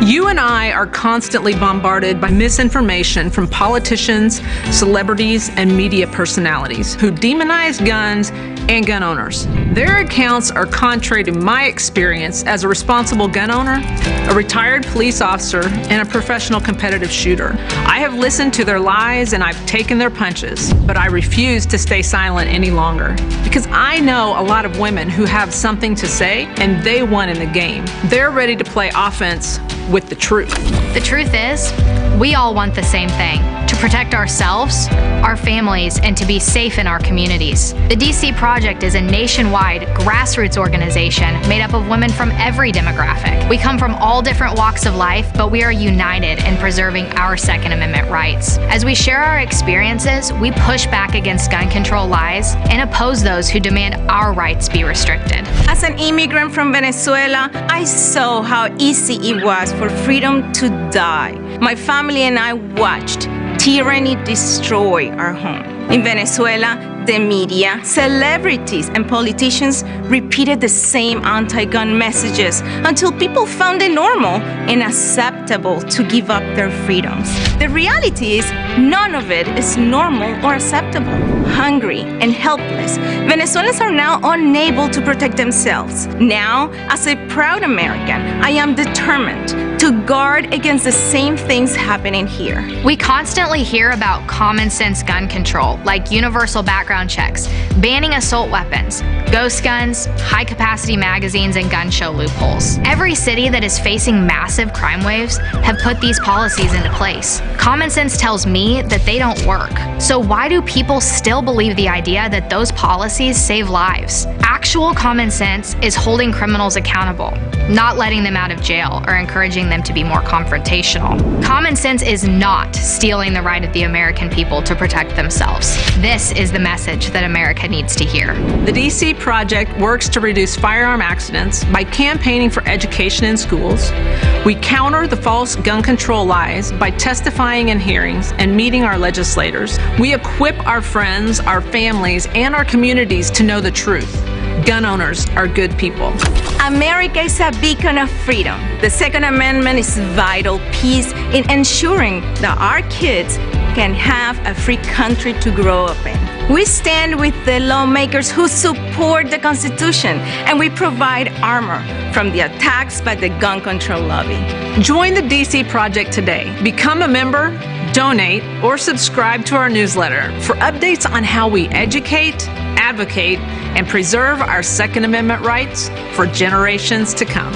You and I are constantly bombarded by misinformation from politicians, celebrities, and media personalities who demonize guns and gun owners. Their accounts are contrary to my experience as a responsible gun owner, a retired police officer, and a professional competitive shooter. I have listened to their lies and I've taken their punches, but I refuse to stay silent any longer because I know a lot of women who have something to say and they won in the game. They're ready to play offense with the truth. The truth is, we all want the same thing: to protect ourselves, our families, and to be safe in our communities. The DC Project is a nationwide grassroots organization made up of women from every demographic. We come from all different walks of life, but we are united in preserving our Second Amendment rights. As we share our experiences, we push back against gun control lies and oppose those who demand our rights be restricted. As an immigrant from Venezuela, I saw how easy it was for freedom to die. My family and I watched tyranny destroy our home. In Venezuela, the media, celebrities, and politicians repeated the same anti-gun messages until people found it normal and acceptable to give up their freedoms. The reality is, none of it is normal or acceptable. Hungry and helpless, Venezuelans are now unable to protect themselves. Now, as a proud American, I am determined to guard against the same things happening here. We constantly hear about common sense gun control, like universal background checks, banning assault weapons, ghost guns, high-capacity magazines, and gun show loopholes. Every city that is facing massive crime waves have put these policies into place. Common sense tells me that they don't work. So why do people still believe the idea that those policies save lives? Actual common sense is holding criminals accountable, not letting them out of jail or encouraging them to be more confrontational. Common sense is not stealing the right of the American people to protect themselves. This is the message that America needs to hear. The DC Project works to reduce firearm accidents by campaigning for education in schools. We counter the false gun control lies by testifying in hearings and meeting our legislators. We equip our friends, our families, and our communities to know the truth. Gun owners are good people. America is a beacon of freedom. The Second Amendment is vital piece in ensuring that our kids can have a free country to grow up in. We stand with the lawmakers who support the Constitution, and we provide armor from the attacks by the gun control lobby. Join the DC Project today. Become a member, donate, or subscribe to our newsletter for updates on how we educate, advocate, and preserve our Second Amendment rights for generations to come.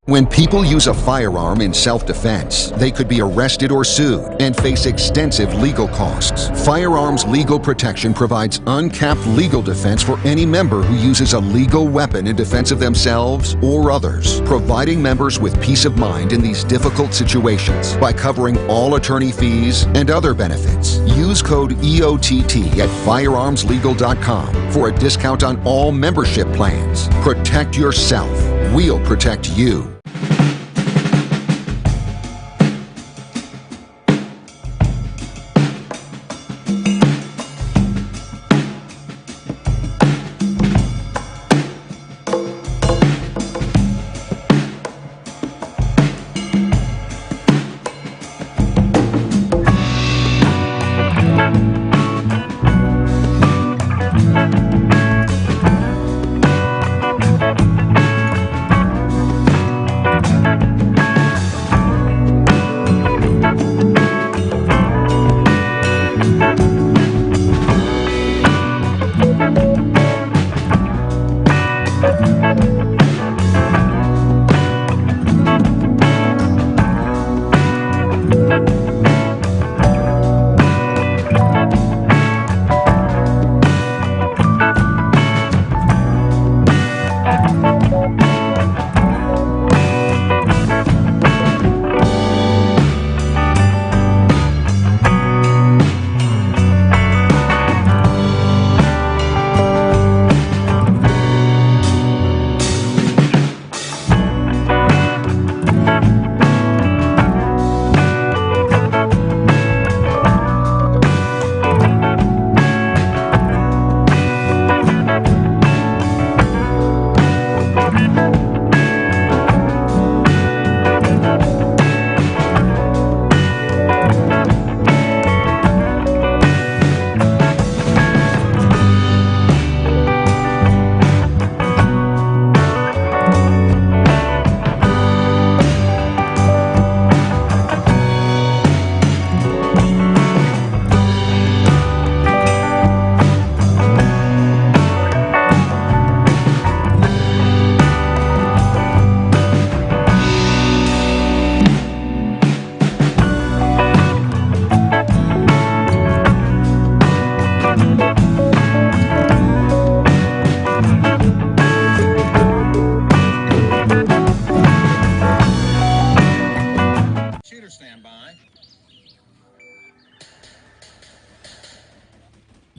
When people use a firearm in self-defense, they could be arrested or sued and face extensive legal costs. Firearms Legal Protection provides uncapped legal defense for any member who uses a legal weapon in defense of themselves or others, providing members with peace of mind in these difficult situations by covering all attorney fees and other benefits. Use code EOTT at firearmslegal.com for a discount on all membership plans. Protect yourself. We'll protect you.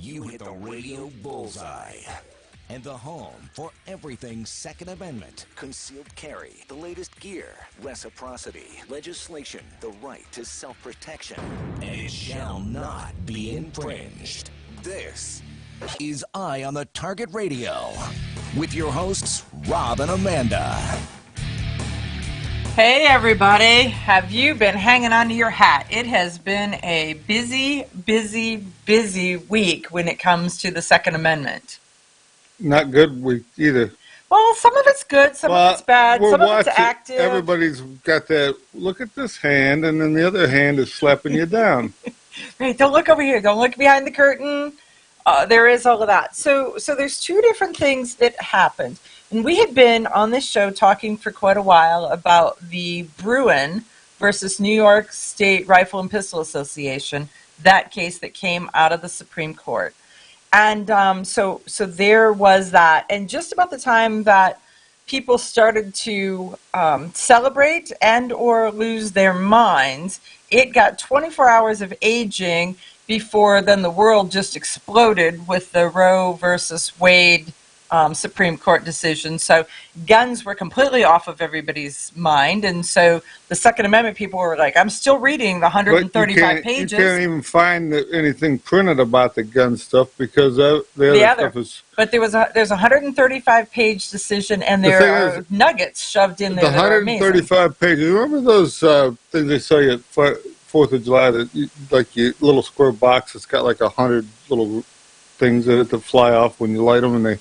You hit the radio bullseye. And the home for everything Second Amendment, concealed carry, the latest gear, reciprocity, legislation, the right to self-protection, and it shall not be infringed. This is Eye on the Target Radio with your hosts, Rob and Amanda. Hey everybody, have you been hanging on to your hat? It has been a busy week when it comes to the Second Amendment. Not good week either. Well, some of it's good, some of it's bad, some of it's active. Everybody's got that, look at this hand, and then the other hand is slapping you down. Right, don't look over here, don't look behind the curtain. There is all of that. So there's two different things that happened. And we had been on this show talking for quite a while about the Bruin versus New York State Rifle and Pistol Association, that case that came out of the Supreme Court. And so there was that. And just about the time that people started to celebrate and or lose their minds, it got 24 hours of aging before then the world just exploded with the Roe versus Wade Supreme Court decision. So guns were completely off of everybody's mind. And so the Second Amendment people were like, I'm still reading the 135 pages. You can't even find anything printed about the gun stuff because the other stuff is... But there's a 135-page decision, and there are nuggets shoved in there. The 135 pages. Remember those things they sell you at 4th of July, that like your little square box that's got like 100 little things in it that fly off when you light them, and they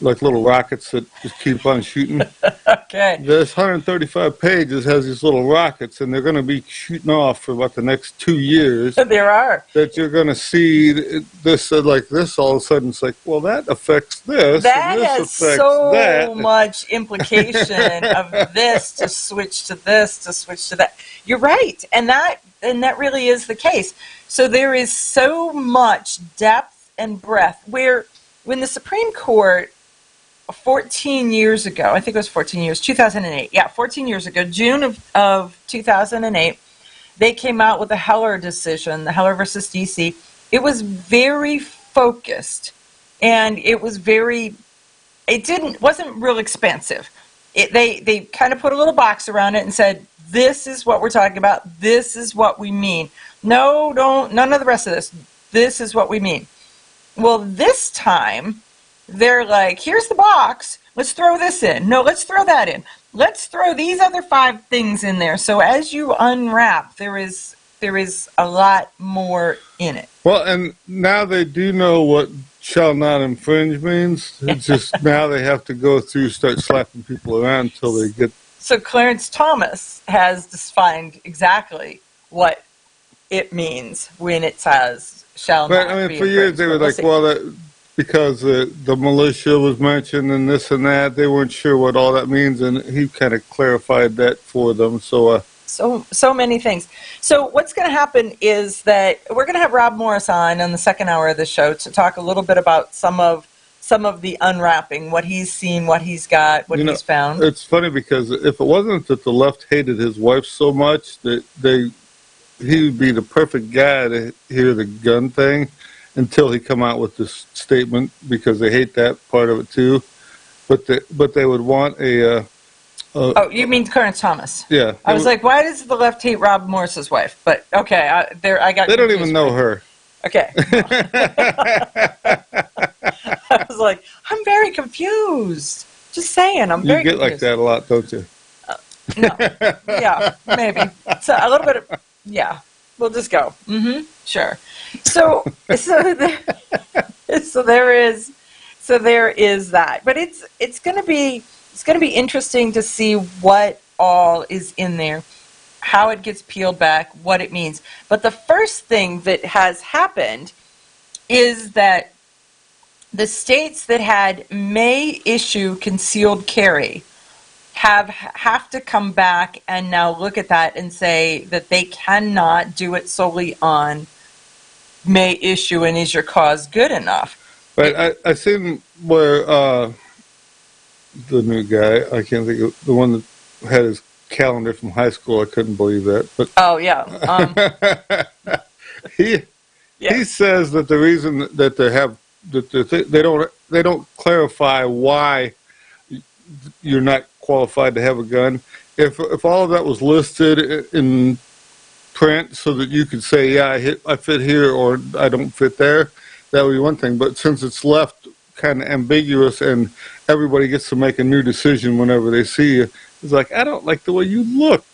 like little rockets that just keep on shooting. Okay. This 135 pages has these little rockets, and they're going to be shooting off for about the next 2 years. There are. That you're going to see this like this. All of a sudden, it's like, well, that affects this. That and this has affects so that. much implication of this to switch to this to switch to that. You're right, and that really is the case. So there is so much depth and breadth. Where when the Supreme Court 14 years ago, I think it was 14 years, 2008. Yeah, 14 years ago, June of 2008, they came out with the Heller decision, the Heller versus D.C. It was very focused, and it wasn't real expansive. They kind of put a little box around it and said, this is what we're talking about. This is what we mean. No, none of the rest of this. This is what we mean. Well, this time, they're like, here's the box. Let's throw this in. No, let's throw that in. Let's throw these other 5 things in there. So as you unwrap, there is a lot more in it. Well, and now they do know what shall not infringe means. It's just now they have to go through, start slapping people around until they get... So Clarence Thomas has defined exactly what it means when it says shall not be infringed. For years they were like, well, because the militia was mentioned and this and that, they weren't sure what all that means, and he kind of clarified that for them. So many things. So what's going to happen is that we're going to have Rob Morse on the second hour of the show to talk a little bit about some of the unwrapping, what he's seen, what he's got, what he's found. It's funny because if it wasn't that the left hated his wife so much that he would be the perfect guy to hear the gun thing until he come out with this statement, because they hate that part of it too. But they would want a... oh, you mean Clarence Thomas? Yeah. I was like, why does the left hate Rob Morse's wife? But okay, I got. They don't even know her. Okay. I was like, I'm very confused. Just saying, I'm very confused. You get like that a lot, don't you? No. Yeah, maybe. So a little bit of, yeah. We'll just go. Mm-hmm. Sure. So there is that. But it's going to be interesting to see what all is in there, how it gets peeled back, what it means. But the first thing that has happened is that the states that may issue concealed carry have to come back and now look at that and say that they cannot do it solely on may issue and is your cause good enough. But I seen where the new guy, I can't think of the one that had his calendar from high school. I couldn't believe that. But oh yeah, He says that the reason that they don't clarify why you're not qualified to have a gun. If all of that was listed in print so that you could say, yeah, I fit here or I don't fit there, that would be one thing. But since it's left kind of ambiguous and everybody gets to make a new decision whenever they see you, it's like, I don't like the way you look.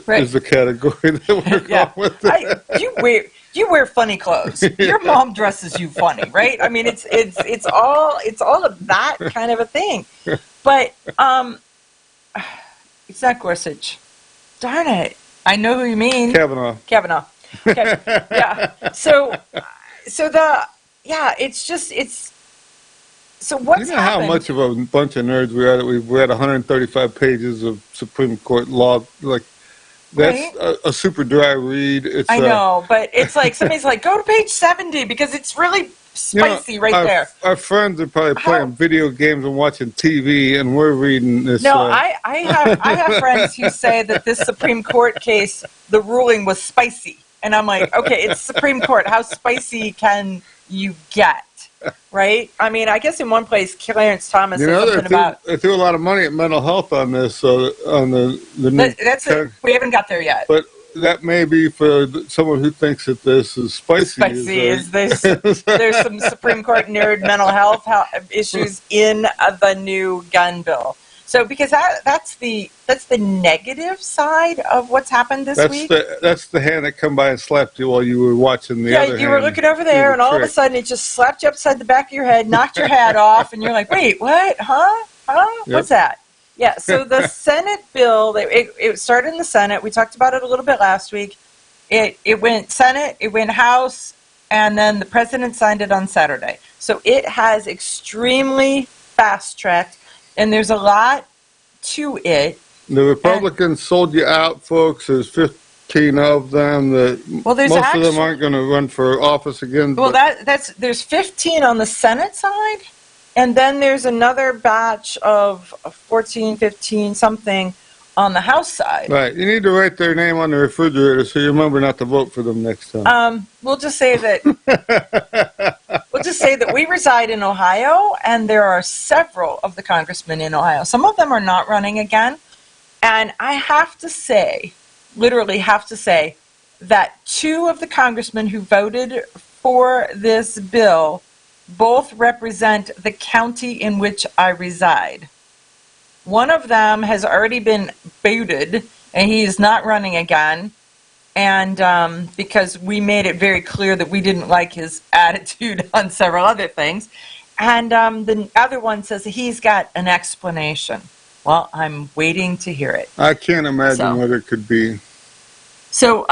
Is the category that we're going with. You wear funny clothes. Your mom dresses you funny, right? I mean, it's all of that kind of a thing. But it's not Gorsuch. Darn it! I know who you mean. Kavanaugh. Okay. Yeah. So it's. So what's you know happened? How much of a bunch of nerds we are that we've read 135 pages of Supreme Court law, like. That's right? a super dry read. I know, but it's like somebody's like, go to page 70 because it's really spicy there. Our friends are probably playing video games and watching TV, and we're reading this. No, I have friends who say that this Supreme Court case, the ruling was spicy, and I'm like, okay, it's Supreme Court. How spicy can you get? Right? I mean, I guess in one place, Clarence Thomas said something about... They threw a lot of money at mental health on this, so on the new... We haven't got there yet. But that may be for someone who thinks that this is spicy. There's some Supreme Court nerd mental health issues in the new gun bill. So because that's the negative side of what's happened this week. That's the hand that come by and slapped you while you were watching the other hand. Yeah, you were looking over there, and all of a sudden it just slapped you upside the back of your head, knocked your hat off, and you're like, wait, what? Huh? Yep. What's that? Yeah, so the Senate bill, it started in the Senate. We talked about it a little bit last week. It went Senate, it went House, and then the president signed it on Saturday. So it has extremely fast-tracked. And there's a lot to it. The Republicans sold you out, folks. There's 15 of them. Most of them aren't going to run for office again. Well, there's 15 on the Senate side, and then there's another batch of 14, 15, something on the House side. Right. You need to write their name on the refrigerator so you remember not to vote for them next time. We'll just say that we reside in Ohio, and there are several of the congressmen in Ohio. Some of them are not running again. And I have to say, literally have to say, that two of the congressmen who voted for this bill both represent the county in which I reside. One of them has already been booted, and he is not running again. And because we made it very clear that we didn't like his attitude on several other things. And the other one says that he's got an explanation. Well, I'm waiting to hear it. I can't imagine what it could be. So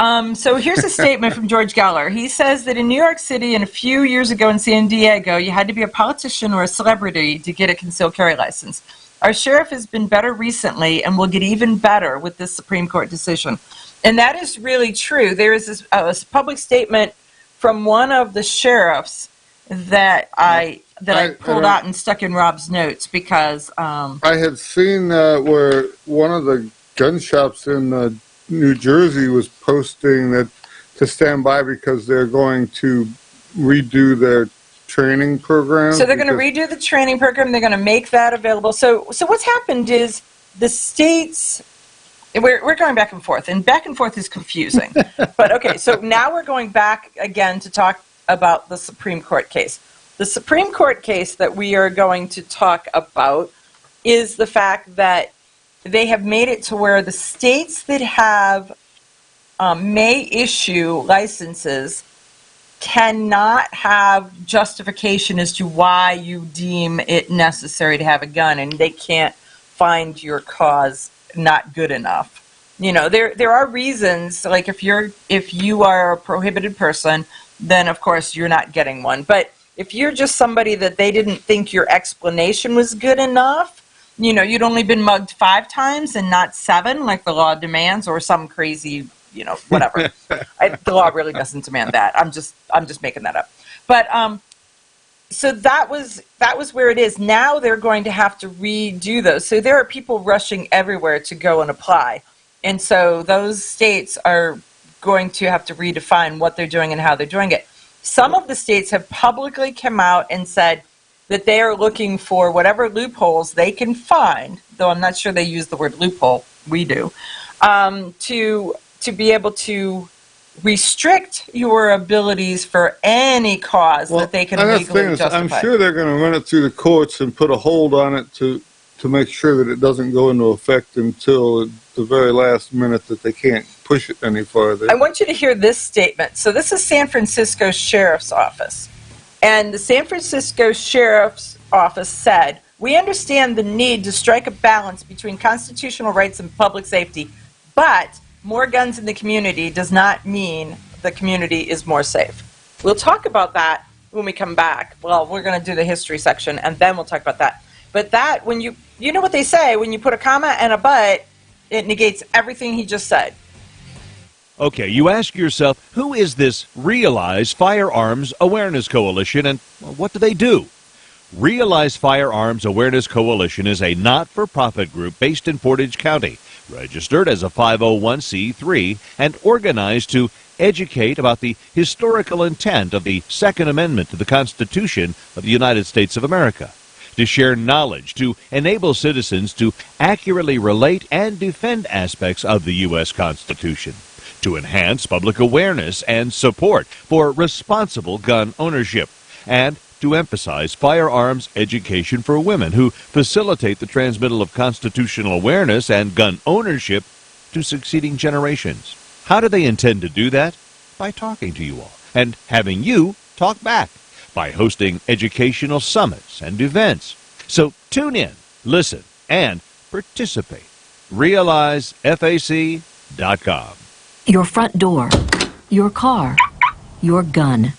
here's a statement from George Geller. He says that in New York City and a few years ago in San Diego, you had to be a politician or a celebrity to get a concealed carry license. Our sheriff has been better recently and will get even better with this Supreme Court decision. And that is really true. There is this public statement from one of the sheriffs that I pulled out and stuck in Rob's notes because... I had seen where one of the gun shops in New Jersey was posting that to stand by because they're going to redo their training program. So they're going to redo the training program. They're going to make that available. So what's happened is the states... We're going back and forth is confusing. But okay, so now we're going back again to talk about the Supreme Court case. The Supreme Court case that we are going to talk about is the fact that they have made it to where the states that have may issue licenses cannot have justification as to why you deem it necessary to have a gun, and they can't find your cause not good enough. You know, there are reasons, like if you are a prohibited person, then of course you're not getting one. But if you're just somebody that they didn't think your explanation was good enough, you know, you'd only been mugged 5 times and not 7 like the law demands, or some crazy, you know, whatever. The law really doesn't demand that. I'm just making that up. But so that was where it is. Now they're going to have to redo those. So there are people rushing everywhere to go and apply. And so those states are going to have to redefine what they're doing and how they're doing it. some of the states have publicly come out and said that they are looking for whatever loopholes they can find, though I'm not sure they use the word loophole, we do, to be able to restrict your abilities for any cause that they can legally justify. I'm sure they're going to run it through the courts and put a hold on it to make sure that it doesn't go into effect until the very last minute, that they can't push it any farther. I want you to hear this statement. So this is San Francisco Sheriff's Office. And the San Francisco Sheriff's Office said, "We understand the need to strike a balance between constitutional rights and public safety, but more guns in the community does not mean the community is more safe." We'll talk about that when we come back. Well, we're going to do the history section, and then we'll talk about that. But that, when you know what they say, when you put a comma and a but, it negates everything he just said. Okay, you ask yourself, who is this Realize Firearms Awareness Coalition, and what do they do? Realize Firearms Awareness Coalition is a not-for-profit group based in Portage County, registered as a 501c3, and organized to educate about the historical intent of the Second Amendment to the Constitution of the United States of America, to share knowledge, to enable citizens to accurately relate and defend aspects of the U.S. Constitution, to enhance public awareness and support for responsible gun ownership, and to emphasize firearms education for women who facilitate the transmittal of constitutional awareness and gun ownership to succeeding generations. How do they intend to do that? By talking to you all and having you talk back, by hosting educational summits and events. So tune in, listen, and participate. RealizeFAC.com. Your front door, your car, your gun.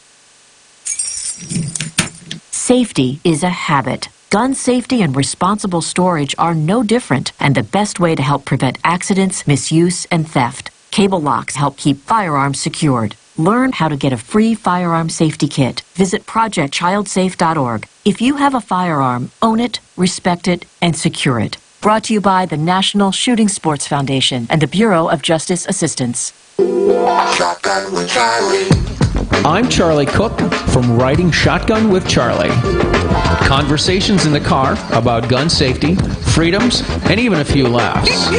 Safety is a habit. Gun safety and responsible storage are no different, and the best way to help prevent accidents, misuse, and theft. Cable locks help keep firearms secured. Learn how to get a free firearm safety kit. Visit projectchildsafe.org. If you have a firearm, own it, respect it, and secure it. Brought to you by the National Shooting Sports Foundation and the Bureau of Justice Assistance. Shotgun with Charlie. I'm Charlie Cook from Riding Shotgun with Charlie. Conversations in the car about gun safety, freedoms, and even a few laughs.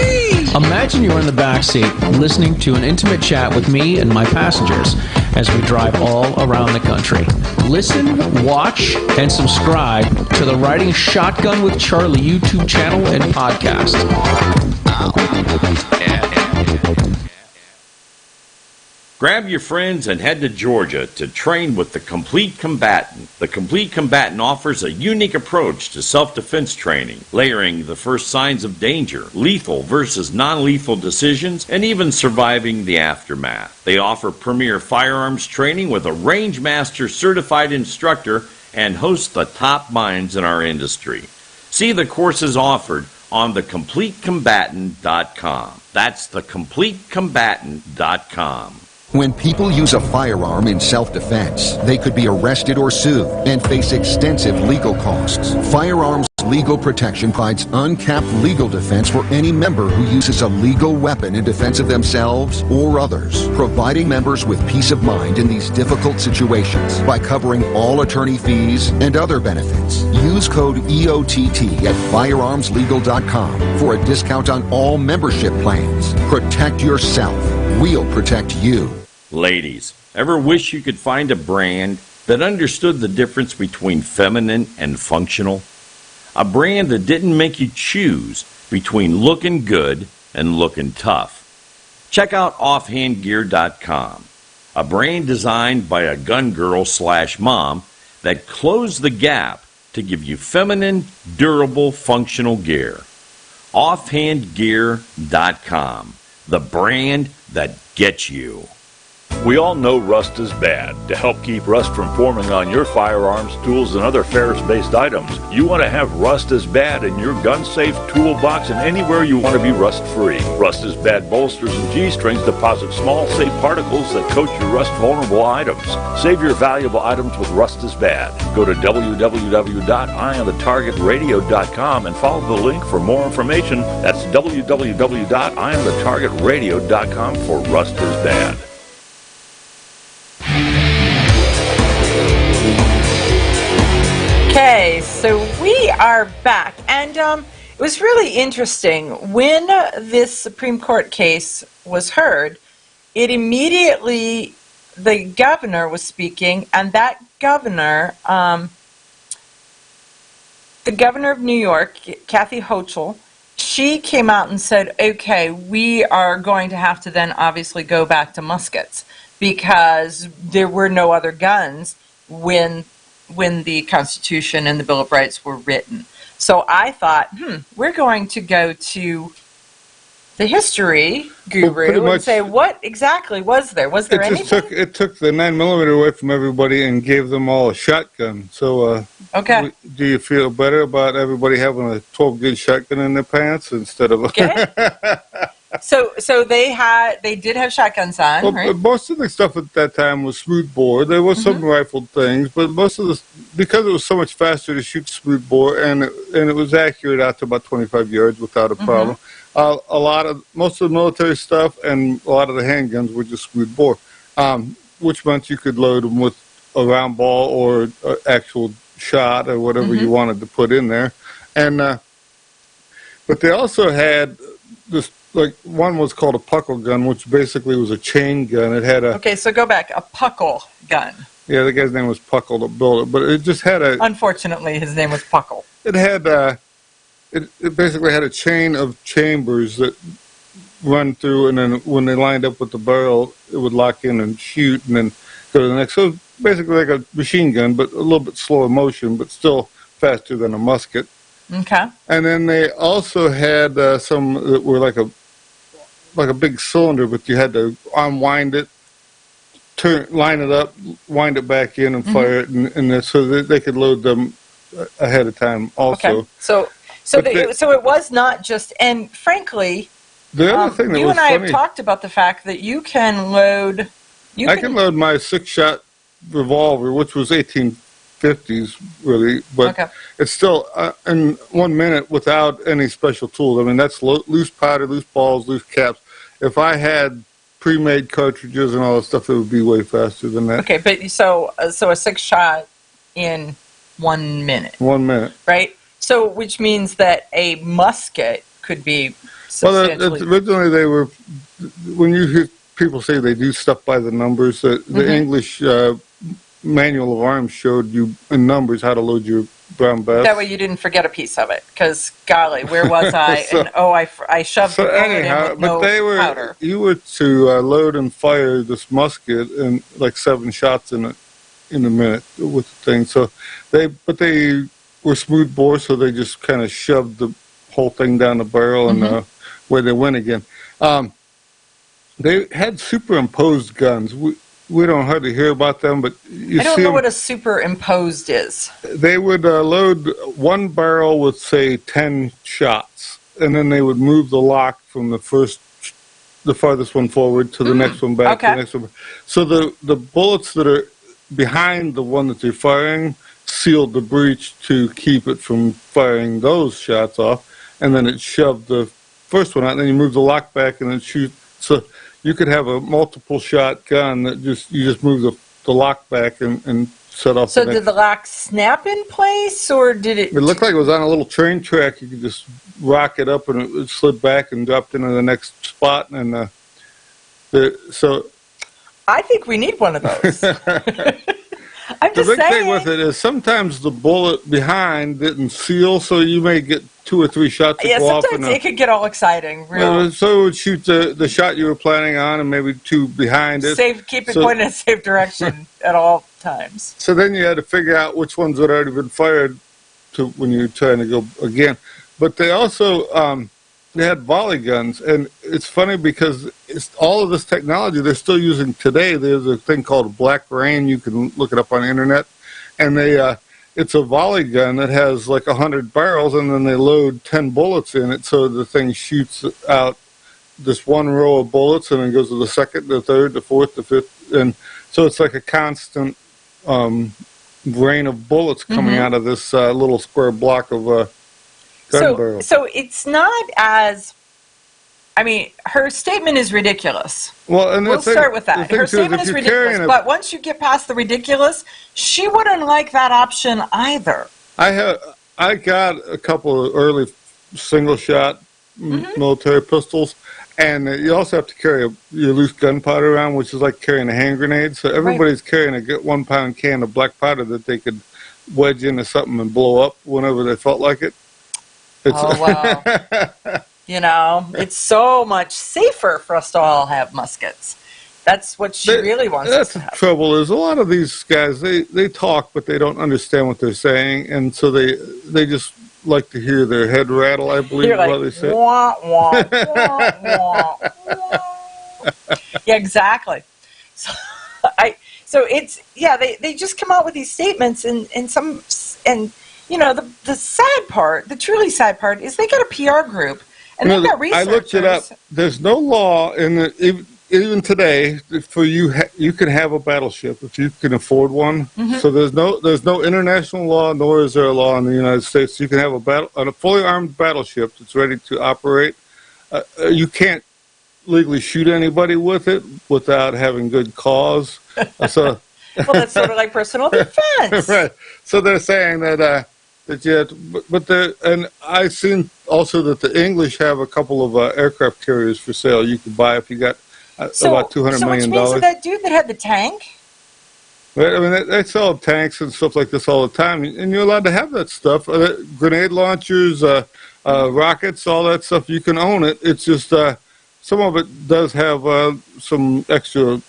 Imagine you're in the back seat listening to an intimate chat with me and my passengers as we drive all around the country. Listen, watch, and subscribe to the Riding Shotgun with Charlie YouTube channel and podcast. Grab your friends and head to Georgia to train with the Complete Combatant. The Complete Combatant offers a unique approach to self-defense training, layering the first signs of danger, lethal versus non-lethal decisions, and even surviving the aftermath. They offer premier firearms training with a Rangemaster certified instructor and host the top minds in our industry. See the courses offered on thecompletecombatant.com. That's thecompletecombatant.com. When people use a firearm in self-defense, they could be arrested or sued and face extensive legal costs. Firearms Legal Protection provides uncapped legal defense for any member who uses a legal weapon in defense of themselves or others, providing members with peace of mind in these difficult situations by covering all attorney fees and other benefits. Use code EOTT at firearmslegal.com for a discount on all membership plans. Protect yourself. We'll protect you. Ladies, ever wish you could find a brand that understood the difference between feminine and functional? A brand that didn't make you choose between looking good and looking tough. Check out offhandgear.com, a brand designed by a gun girl / mom that closed the gap to give you feminine, durable, functional gear. Offhandgear.com, the brand that gets you. We all know rust is bad. To help keep rust from forming on your firearms, tools, and other ferrous-based items, you want to have Rust is Bad in your gun-safe toolbox and anywhere you want to be rust-free. Rust is Bad bolsters and G-strings deposit small, safe particles that coat your rust-vulnerable items. Save your valuable items with Rust is Bad. Go to www.eyeonthetargetradio.com and follow the link for more information. That's www.eyeonthetargetradio.com for Rust is Bad. So we are back, and it was really interesting. When this Supreme Court case was heard, it immediately, the governor was speaking, and that governor, the governor of New York, Kathy Hochul, she came out and said, okay, we are going to have to then obviously go back to muskets because there were no other guns when the Constitution and the Bill of Rights were written. So I thought, we're going to go to the history guru and say, what exactly was there? Was there anything? It took the 9mm away from everybody and gave them all a shotgun. So, okay. Do you feel better about everybody having a 12-gauge shotgun in their pants instead of? Okay. So they did have shotguns on, right? Most of the stuff at that time was smoothbore. There was some rifled things, but most of this, because it was so much faster to shoot smoothbore, and it was accurate out to about 25 yards without a problem. Most of the military stuff and a lot of the handguns were just smoothbore, which meant you could load them with a round ball or an actual shot or whatever you wanted to put in there, and but they also had this. Like, one was called a puckle gun, which basically was a chain gun. It had a... Okay, so go back. A puckle gun. Yeah, the guy's name was Puckle that built it, but it just had a... Unfortunately, his name was Puckle. It had it basically had a chain of chambers that run through, and then when they lined up with the barrel, it would lock in and shoot, and then go to the next. So basically like a machine gun, but a little bit slower motion, but still faster than a musket. Okay. And then they also had some that were like a big cylinder, but you had to unwind it, line it up, wind it back in, and fire it, and so that they could load them ahead of time. Also, okay. So it was not just. And frankly, the other thing that you was and I funny, have talked about the fact that you can load. I can load my 6-shot revolver, which was 1850s, really, but it's still in 1 minute without any special tools. I mean, that's loose powder, loose balls, loose caps. If I had pre-made cartridges and all that stuff, it would be way faster than that. Okay, but so a 6-shot in 1 minute. 1 minute, right? So, which means that a musket could be substantially. Well, originally they were. When you hear people say they do stuff by the numbers, the English manual of arms showed you in numbers how to load your brown bess. That way you didn't forget a piece of it, because golly, where was I? And I shoved the bullet in with no powder. You were to load and fire this musket in like 7 shots in a minute with the thing. So they were smooth bore, so they just kind of shoved the whole thing down the barrel and where they went again. They had superimposed guns. We don't hardly hear about them, but I don't know what a superimposed is. They would load one barrel with, say, 10 shots, and then they would move the lock from the farthest one forward to the next one back to the next one. So the bullets that are behind the one that they're firing sealed the breech to keep it from firing those shots off, and then it shoved the first one out, and then you move the lock back and then shoot. So you could have a multiple shot gun that you just move the lock back and set off. So did the lock snap in place, or did it? It looked like it was on a little train track. You could just rock it up and it slid back and dropped into the next spot. And so I think we need one of those. I'm just the big saying. thing with it is sometimes the bullet behind didn't seal, so you may get 2 or 3 shots. Yeah, sometimes it could get all exciting. So it would shoot the shot you were planning on, and maybe 2 behind it. Keep it pointed in a safe direction at all times. So then you had to figure out which ones had already been fired to when you were trying to go again. But they also they had volley guns, and it's funny because all of this technology they're still using today. There's a thing called Black Rain. You can look it up on the internet, and it's a volley gun that has like 100 barrels, and then they load 10 bullets in it, so the thing shoots out this one row of bullets, and then goes to the second, the third, the fourth, the fifth, and so it's like a constant rain of bullets coming out of this little square block of gun barrel. So it's not as. I mean, her statement is ridiculous. Well, and we'll start with that. Her statement is ridiculous, but once you get past the ridiculous, she wouldn't like that option either. I got a couple of early single shot military pistols, and you also have to carry your loose gunpowder around, which is like carrying a hand grenade. So everybody's carrying a 1 pound can of black powder that they could wedge into something and blow up whenever they felt like it. Oh, wow. It's so much safer for us to all have muskets. That's what she really wants us to have. That's the trouble is a lot of these guys, they talk, but they don't understand what they're saying, and so they just like to hear their head rattle, I believe, You're like, while they say. Wah, wah, wah, wah, wah. Yeah, exactly. So they just come out with these statements, and the sad part, the truly sad part, is they got a PR group, and they've got researchers. I looked it up. There's no law even today for you can have a battleship if you can afford one. So there's no international law, nor is there a law in the United States. You can have a fully armed battleship that's ready to operate. You can't legally shoot anybody with it without having good cause. So well, that's sort of like personal defense, right? So they're saying that and I've seen also that the English have a couple of aircraft carriers for sale. You can buy if you got about $200 million. Which means that dude that had the tank. I mean, they sell tanks and stuff like this all the time, and you're allowed to have that stuff. Grenade launchers, rockets, all that stuff. You can own it. It's just some of it does have some extra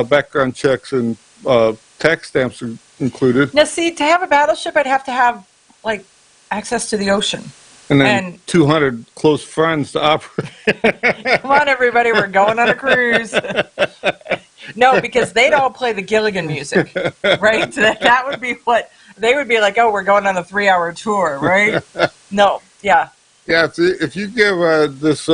background checks and tax stamps are included. Now, see, to have a battleship, I'd have to have access to the ocean. And then 200 close friends to operate. Come on, everybody, we're going on a cruise. No, because they'd all play the Gilligan music, right? That would be what they would be like. Oh, we're going on a 3-hour tour, right? No, yeah. Yeah, if you give this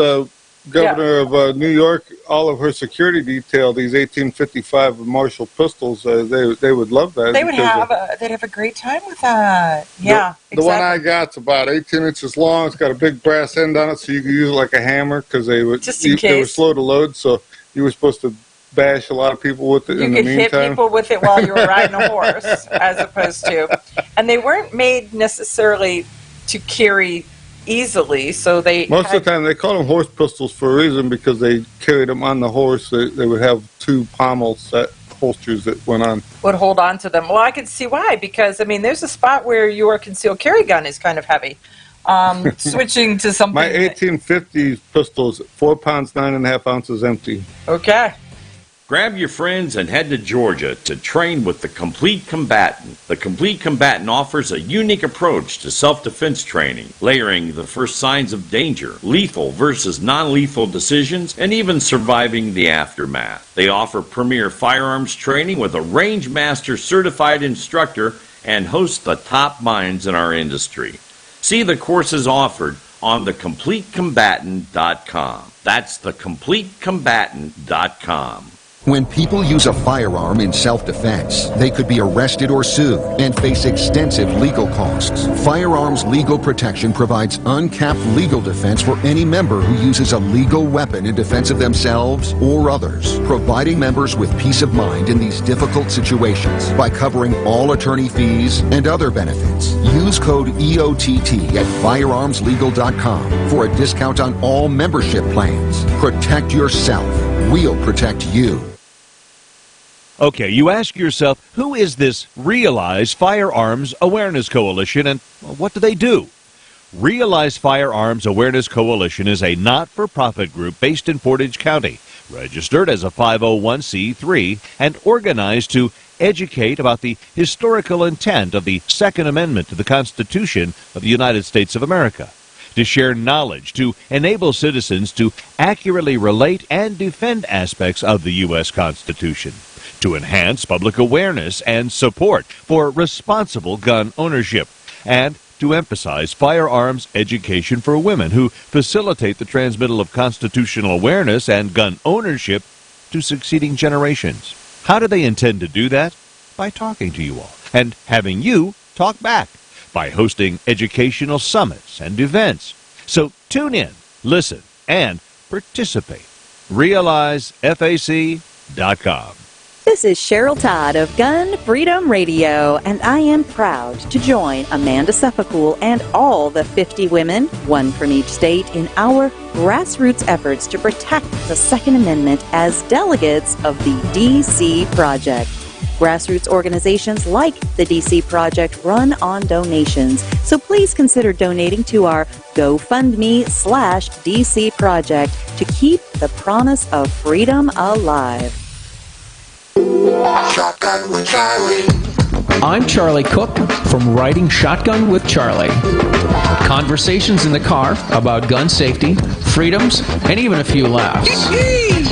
governor of New York all of her security detail, these 1855 Marshall pistols, they would love that. They'd have a great time with that. Yeah, the one I got's about 18 inches long. It's got a big brass end on it, so you can use it like a hammer because they were slow to load. So you were supposed to bash a lot of people with it. You could hit people with it while you were riding a horse, as opposed to, and they weren't made necessarily to carry easily, so most of the time they call them horse pistols for a reason, because they carried them on the horse. They would have two pommel set holsters that would hold on to them. Well, I could see why, because there's a spot where your concealed carry gun is kind of heavy. Switching to something. My 1850 pistol is 4 pounds 9.5 ounces empty. Okay. Grab your friends and head to Georgia to train with the Complete Combatant. The Complete Combatant offers a unique approach to self-defense training, layering the first signs of danger, lethal versus non-lethal decisions, and even surviving the aftermath. They offer premier firearms training with a range master certified instructor and host the top minds in our industry. See the courses offered on thecompletecombatant.com. That's thecompletecombatant.com. When people use a firearm in self-defense, they could be arrested or sued and face extensive legal costs. Firearms Legal Protection provides uncapped legal defense for any member who uses a legal weapon in defense of themselves or others, providing members with peace of mind in these difficult situations by covering all attorney fees and other benefits. Use code EOTT at firearmslegal.com for a discount on all membership plans. Protect yourself. We'll protect you. Okay, you ask yourself, who is this Realize Firearms Awareness Coalition, and what do they do? Realize Firearms Awareness Coalition is a not-for-profit group based in Portage County, registered as a 501c3, and organized to educate about the historical intent of the Second Amendment to the Constitution of the United States of America, to share knowledge, to enable citizens to accurately relate and defend aspects of the U.S. Constitution, to enhance public awareness and support for responsible gun ownership, and to emphasize firearms education for women who facilitate the transmittal of constitutional awareness and gun ownership to succeeding generations. How do they intend to do that? By talking to you all and having you talk back, by hosting educational summits and events. So tune in, listen, and participate. RealizeFAC.com. This is Cheryl Todd of Gun Freedom Radio, and I am proud to join Amanda Suffolcool and all the 50 women, one from each state, in our grassroots efforts to protect the Second Amendment as delegates of the DC Project. Grassroots organizations like the DC Project run on donations, so please consider donating to our GoFundMe/DC Project to keep the promise of freedom alive. Shotgun with Charlie. I'm Charlie Cook from Riding Shotgun with Charlie. Conversations in the car about gun safety, freedoms, and even a few laughs.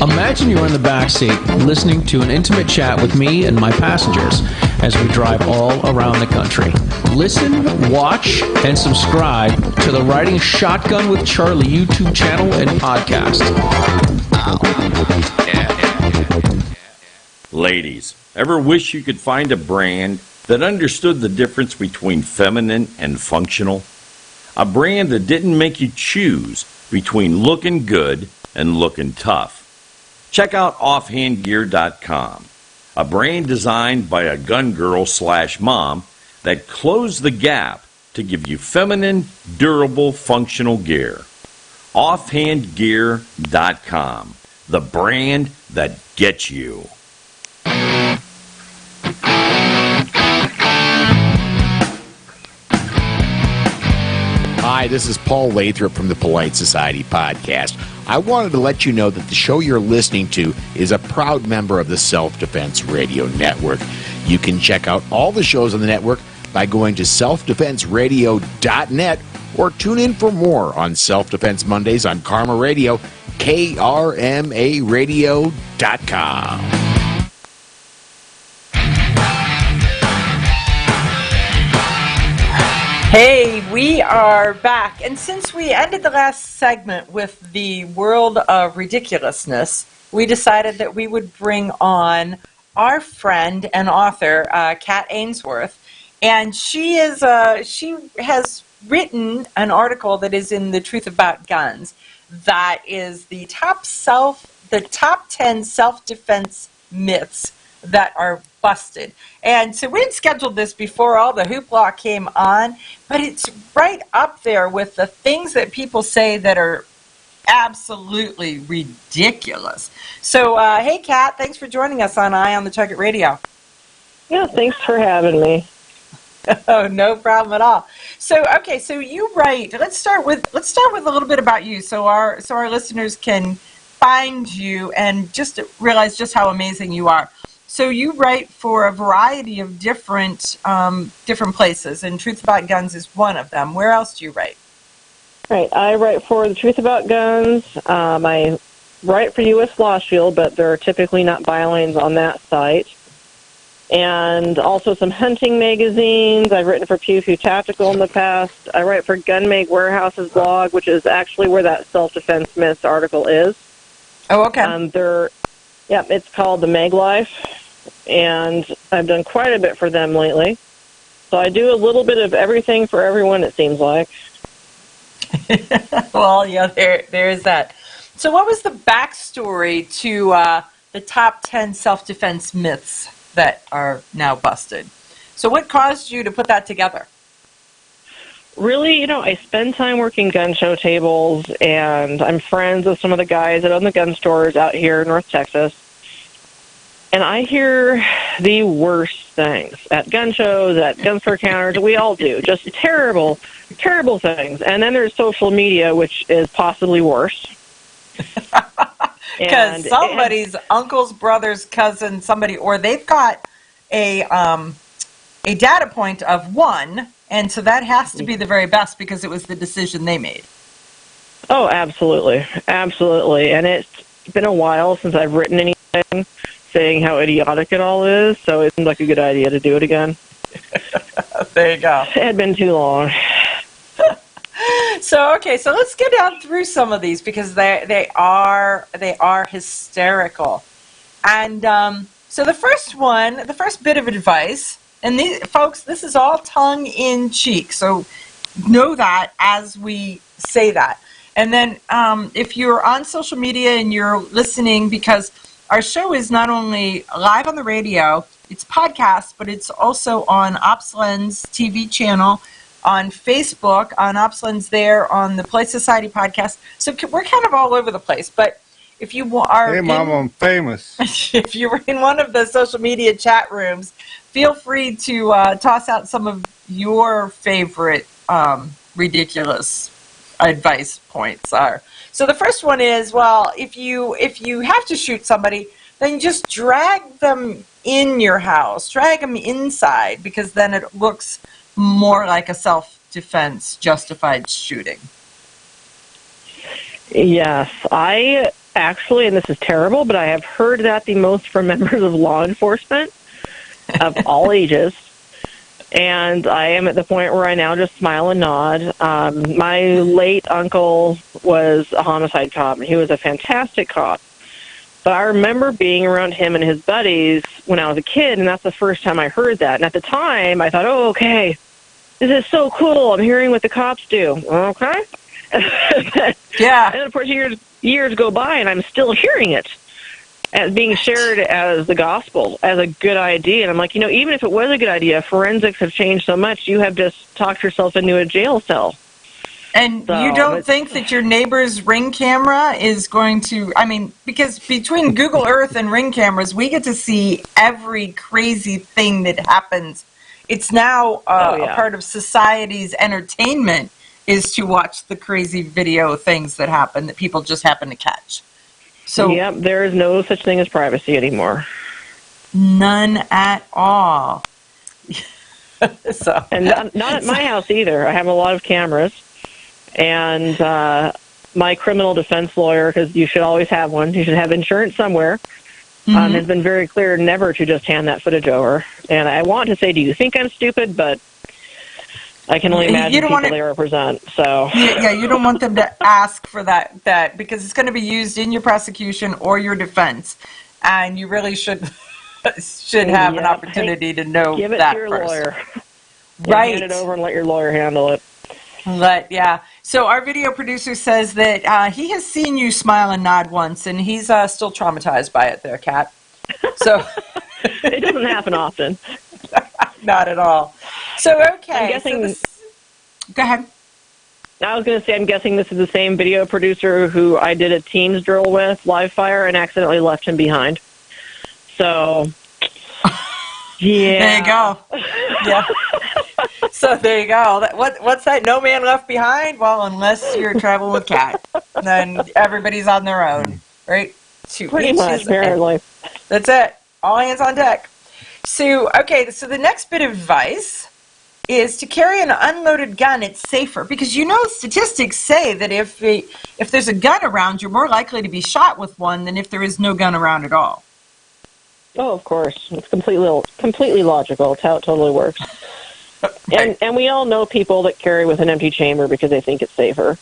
Imagine you're in the back seat listening to an intimate chat with me and my passengers as we drive all around the country. Listen, watch, and subscribe to the Riding Shotgun with Charlie YouTube channel and podcast. Ladies, ever wish you could find a brand that understood the difference between feminine and functional? A brand that didn't make you choose between looking good and looking tough. Check out offhandgear.com, a brand designed by a gun girl/mom that closed the gap to give you feminine, durable, functional gear. Offhandgear.com, the brand that gets you. Hi, this is Paul Lathrop from the Polite Society podcast. I wanted to let you know that the show you're listening to is a proud member of the Self-Defense Radio Network. You can check out all the shows on the network by going to selfdefenseradio.net or tune in for more on Self-Defense Mondays on Karma Radio, krmaradio.com. Hey, we are back. And since we ended the last segment with the world of ridiculousness, we decided that we would bring on our friend and author, Kat Ainsworth. And she has written an article that is in The Truth About Guns that is the top 10 self-defense myths that are busted. And so we had scheduled this before all the hoopla came on, but it's right up there with the things that people say that are absolutely ridiculous. So, hey, Kat, thanks for joining us on Eye on the Target Radio. Yeah, thanks for having me. Oh, no problem at all. So, okay, so you write. Let's start with a little bit about you, so our listeners can find you and just realize just how amazing you are. So you write for a variety of different places, and Truth About Guns is one of them. Where else do you write? Right, I write for The Truth About Guns. I write for U.S. Law Shield, but there are typically not bylines on that site. And also some hunting magazines. I've written for Pew Pew Tactical in the past. I write for Gun Mag Warehouse's blog, which is actually where that self-defense myths article is. Oh, okay. It's called The Mag Life, and I've done quite a bit for them lately. So I do a little bit of everything for everyone, it seems like. Well, yeah, there is that. So what was the backstory to the top 10 self-defense myths that are now busted? So what caused you to put that together? Really, I spend time working gun show tables, and I'm friends with some of the guys that own the gun stores out here in North Texas. And I hear the worst things at gun shows, at gun store counters. We all do. Just terrible, terrible things. And then there's social media, which is possibly worse. Because somebody's uncle's brother's cousin, somebody, or they've got a data point of 1, and so that has to be the very best because it was the decision they made. Oh, absolutely. Absolutely. And it's been a while since I've written anything saying how idiotic it all is, so it seemed like a good idea to do it again. There you go. It had been too long. So let's get down through some of these because they are hysterical. And so the first bit of advice, and folks, this is all tongue in cheek, so know that as we say that. And then if you're on social media and you're listening, because our show is not only live on the radio, it's podcast, but it's also on OpsLens TV channel, on Facebook, on OpsLens there, on the Polite Society podcast. So we're kind of all over the place. But if you are... Hey, Mom, I'm famous. If you're in one of the social media chat rooms, feel free to toss out some of your favorite ridiculous advice points are. So the first one is, well, if you have to shoot somebody, then just drag them in your house, drag them inside, because then it looks more like a self-defense justified shooting. Yes, I actually, and this is terrible, but I have heard that the most from members of law enforcement of all ages. And I am at the point where I now just smile and nod. My late uncle was a homicide cop, and he was a fantastic cop. But I remember being around him and his buddies when I was a kid, and that's the first time I heard that. And at the time, I thought, oh, okay, this is so cool. I'm hearing what the cops do. Okay. Yeah. And, of course, years go by, and I'm still hearing it as being shared as the gospel, as a good idea. And I'm like, even if it was a good idea, forensics have changed so much, you have just talked yourself into a jail cell. And so, you don't think that your neighbor's Ring camera is going to, because between Google Earth and Ring cameras, we get to see every crazy thing that happens. It's now a part of society's entertainment is to watch the crazy video things that happen that people just happen to catch. So, yep, there is no such thing as privacy anymore. None at all. And not at my house either. I have a lot of cameras. And my criminal defense lawyer, because you should always have one, you should have insurance somewhere, has been very clear never to just hand that footage over. And I want to say, do you think I'm stupid? But I can only imagine people they represent. So yeah, you don't want them to ask for that because it's going to be used in your prosecution or your defense, and you really should have an opportunity to know give it that to your first. lawyer. Right. Hand it over and let your lawyer handle it. So our video producer says that he has seen you smile and nod once, and he's still traumatized by it there, Kat. So it doesn't happen often. Not at all. So, okay. I'm guessing, go ahead. I was going to say, I'm guessing this is the same video producer who I did a Teams drill with, live fire, and accidentally left him behind. So, yeah. There you go. Yeah. So there you go. What's that? No man left behind? Well, unless you're traveling with Kat, then everybody's on their own, right? Pretty much, apparently. That's it. All hands on deck. So, okay, so the next bit of advice is to carry an unloaded gun. It's safer because statistics say that if there's a gun around, you're more likely to be shot with one than if there is no gun around at all. Oh, of course. It's completely logical. It's how it totally works. Right. And we all know people that carry with an empty chamber because they think it's safer.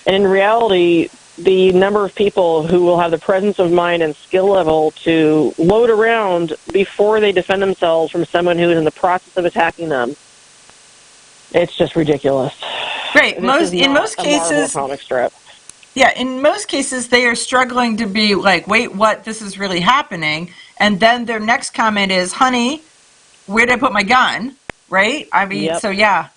And in reality, the number of people who will have the presence of mind and skill level to load around before they defend themselves from someone who is in the process of attacking them, it's just ridiculous. Right. In most cases, comic strip. Yeah, in most cases, they are struggling to be like, wait, what? This is really happening. And then their next comment is, honey, where did I put my gun? Right? So yeah.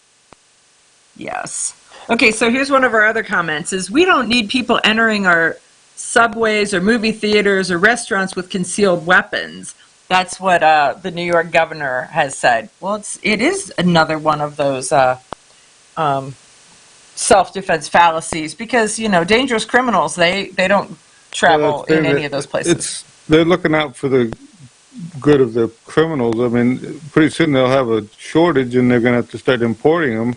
Yes. Okay, so here's one of our other comments is we don't need people entering our subways or movie theaters or restaurants with concealed weapons. That's what the New York governor has said. Well, it is another one of those self-defense fallacies because, dangerous criminals, they don't travel in any of those places. They're looking out for the good of the criminals. Pretty soon they'll have a shortage and they're going to have to start importing them.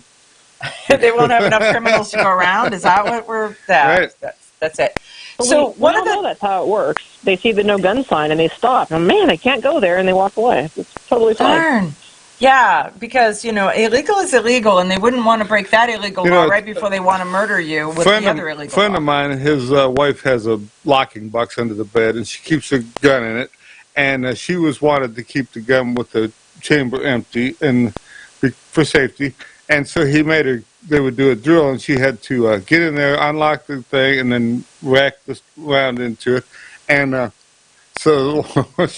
They won't have enough criminals to go around. Is that what we're? Right. That's it. But so we all know that's how it works. They see the no gun sign and they stop. And man, I can't go there, and they walk away. It's totally fine. Darn. Yeah, because illegal is illegal, and they wouldn't want to break that illegal law right before they want to murder you with the other illegal. A friend of mine, his wife has a locking box under the bed, and she keeps a gun in it. And she wanted to keep the gun with the chamber empty and for safety. And so they would do a drill, and she had to get in there, unlock the thing, and then rack the round into it. And So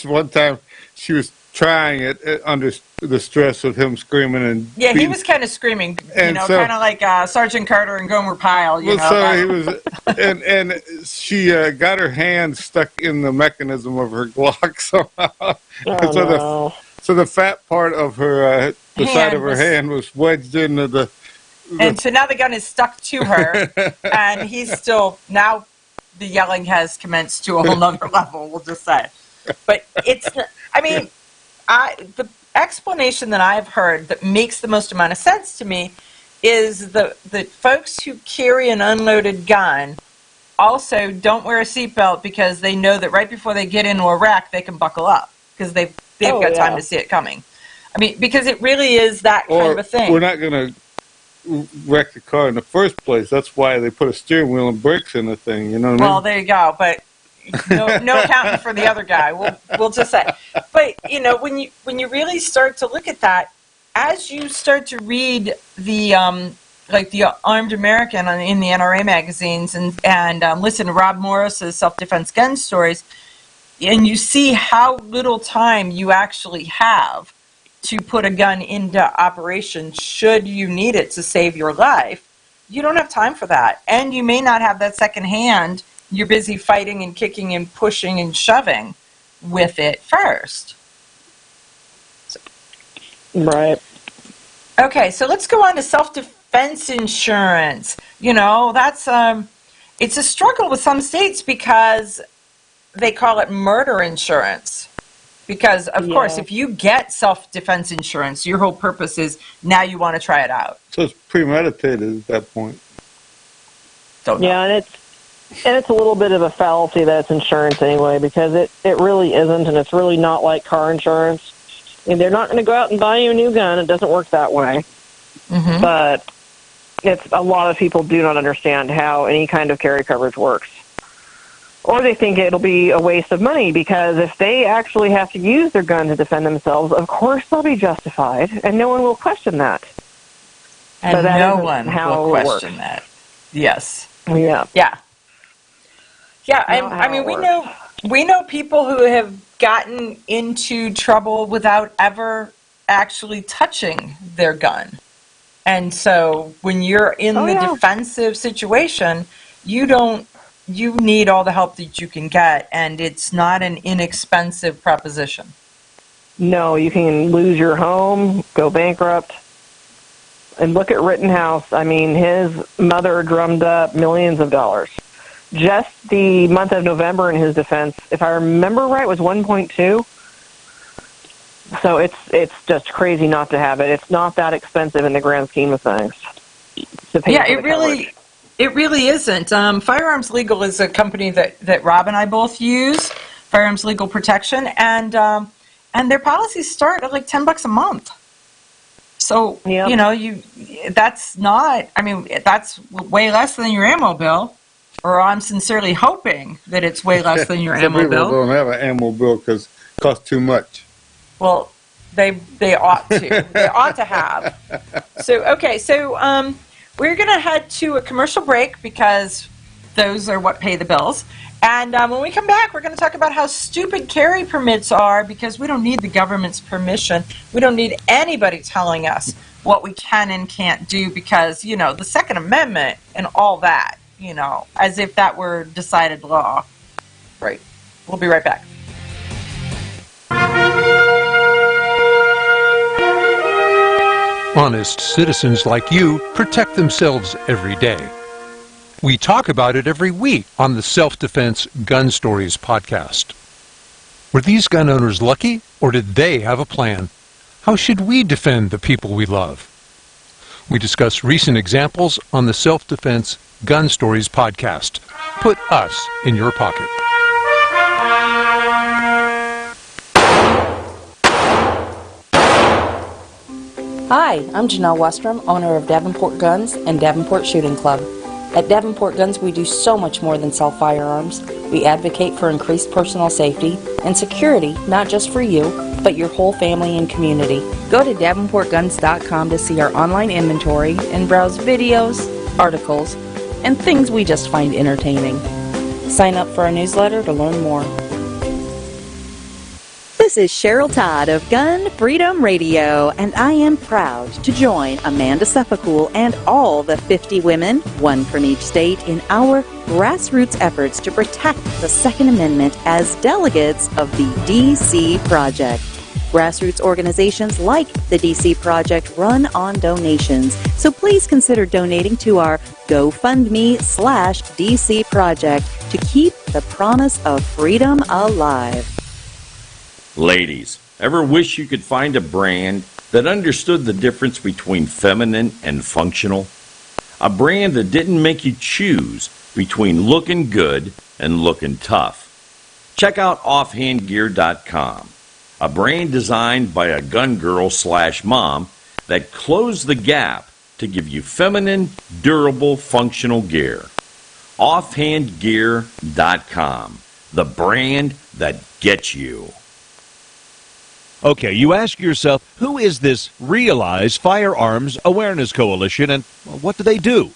one time she was trying it under the stress of him screaming and Yeah, he beating. was kind of screaming, And so- kind of like Sergeant Carter and Gomer Pyle, you know. So he was, and she got her hand stuck in the mechanism of her Glock somehow. So the fat part of her, the side of her hand was wedged into the. And so now the gun is stuck to her, and he's still, now the yelling has commenced to a whole nother level, we'll just say. But it's, I mean, the explanation that I've heard that makes the most amount of sense to me is the folks who carry an unloaded gun also don't wear a seatbelt because they know that right before they get into a wreck, they can buckle up because they've got time to see it coming. I mean, because it really is that kind of a thing. We're not going to wreck the car in the first place. That's why they put a steering wheel and brakes in the thing. You know what I mean? Well, there you go. But no accounting for the other guy. We'll just say. But when you really start to look at that, as you start to read the like the Armed American in the NRA magazines and listen to Rob Morris's self-defense gun stories, and you see how little time you actually have to put a gun into operation should you need it to save your life, you don't have time for that. And you may not have that second hand. You're busy fighting and kicking and pushing and shoving with it first. Right. Okay, so let's go on to self-defense insurance. That's it's a struggle with some states because they call it murder insurance. Because, of course, if you get self-defense insurance, your whole purpose is now you want to try it out. So it's premeditated at that point. Yeah, and it's a little bit of a fallacy that it's insurance anyway, because it really isn't, and it's really not like car insurance. I mean, they're not going to go out and buy you a new gun. It doesn't work that way. Mm-hmm. But a lot of people do not understand how any kind of carry coverage works. Or they think it'll be a waste of money, because if they actually have to use their gun to defend themselves, of course they'll be justified, and no one will question that. And that no isn't one how will it question works. that. Yes. Yeah. Yeah. Yeah, Not I how mean, it we know people who have gotten into trouble without ever actually touching their gun. And so when you're in the defensive situation, you need all the help that you can get, and it's not an inexpensive proposition. No, you can lose your home, go bankrupt. And look at Rittenhouse. I mean, his mother drummed up millions of dollars. Just the month of November in his defense, if I remember right, was 1.2. So it's just crazy not to have it. It's not that expensive in the grand scheme of things. It really isn't. Firearms Legal is a company that Rob and I both use, Firearms Legal Protection, and their policies start at like $10 a month. So that's not. I mean, that's way less than your ammo bill. Or I'm sincerely hoping that it's way less than your ammo bill. Some people don't have an ammo bill because it costs too much. Well, they ought to. They ought to have. So we're going to head to a commercial break because those are what pay the bills. And when we come back, we're going to talk about how stupid carry permits are, because we don't need the government's permission. We don't need anybody telling us what we can and can't do, because, the Second Amendment and all that, as if that were decided law. Right. We'll be right back. Honest citizens like you protect themselves every day. We talk about it every week on the Self-Defense Gun Stories podcast. Were these gun owners lucky, or did they have a plan? How should we defend the people we love? We discuss recent examples on the Self-Defense Gun Stories podcast. Put us in your pocket. Hi, I'm Janelle Westrom, owner of Davenport Guns and Davenport Shooting Club. At Davenport Guns, we do so much more than sell firearms. We advocate for increased personal safety and security, not just for you, but your whole family and community. Go to DavenportGuns.com to see our online inventory and browse videos, articles, and things we just find entertaining. Sign up for our newsletter to learn more. This is Cheryl Todd of Gun Freedom Radio, and I am proud to join Amanda Suffolk and all the 50 women, one from each state, in our grassroots efforts to protect the Second Amendment as delegates of the DC Project. Grassroots organizations like the DC Project run on donations, so please consider donating to our GoFundMe/DC Project to keep the promise of freedom alive. Ladies, ever wish you could find a brand that understood the difference between feminine and functional? A brand that didn't make you choose between looking good and looking tough. Check out offhandgear.com, a brand designed by a gun girl/mom that closed the gap to give you feminine, durable, functional gear. Offhandgear.com, the brand that gets you. Okay, you ask yourself, who is this Realize Firearms Awareness Coalition, and what do they do?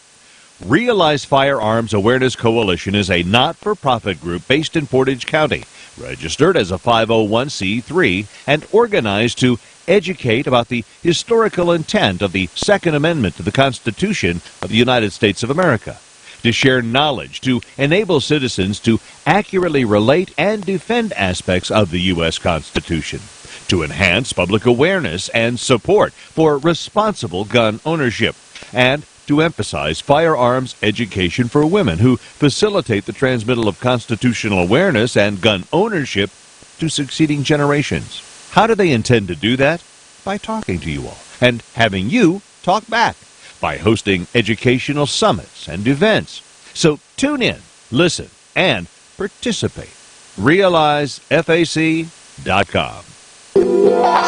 Realize Firearms Awareness Coalition is a not-for-profit group based in Portage County, registered as a 501c3, and organized to educate about the historical intent of the Second Amendment to the Constitution of the United States of America, to share knowledge, to enable citizens to accurately relate and defend aspects of the U.S. Constitution, to enhance public awareness and support for responsible gun ownership, and to emphasize firearms education for women who facilitate the transmittal of constitutional awareness and gun ownership to succeeding generations. How do they intend to do that? By talking to you all and having you talk back, by hosting educational summits and events. So tune in, listen, and participate. RealizeFAC.com.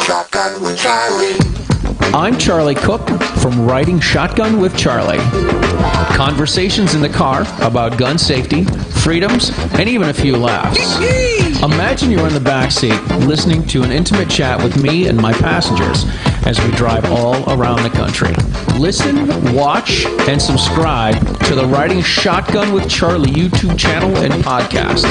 Shotgun with Charlie. I'm Charlie Cook from Writing Shotgun with Charlie. Conversations in the car about gun safety, freedoms, and even a few laughs. Imagine you're in the back seat listening to an intimate chat with me and my passengers as we drive all around the country. Listen, watch, and subscribe to the Writing Shotgun with Charlie YouTube channel and podcast.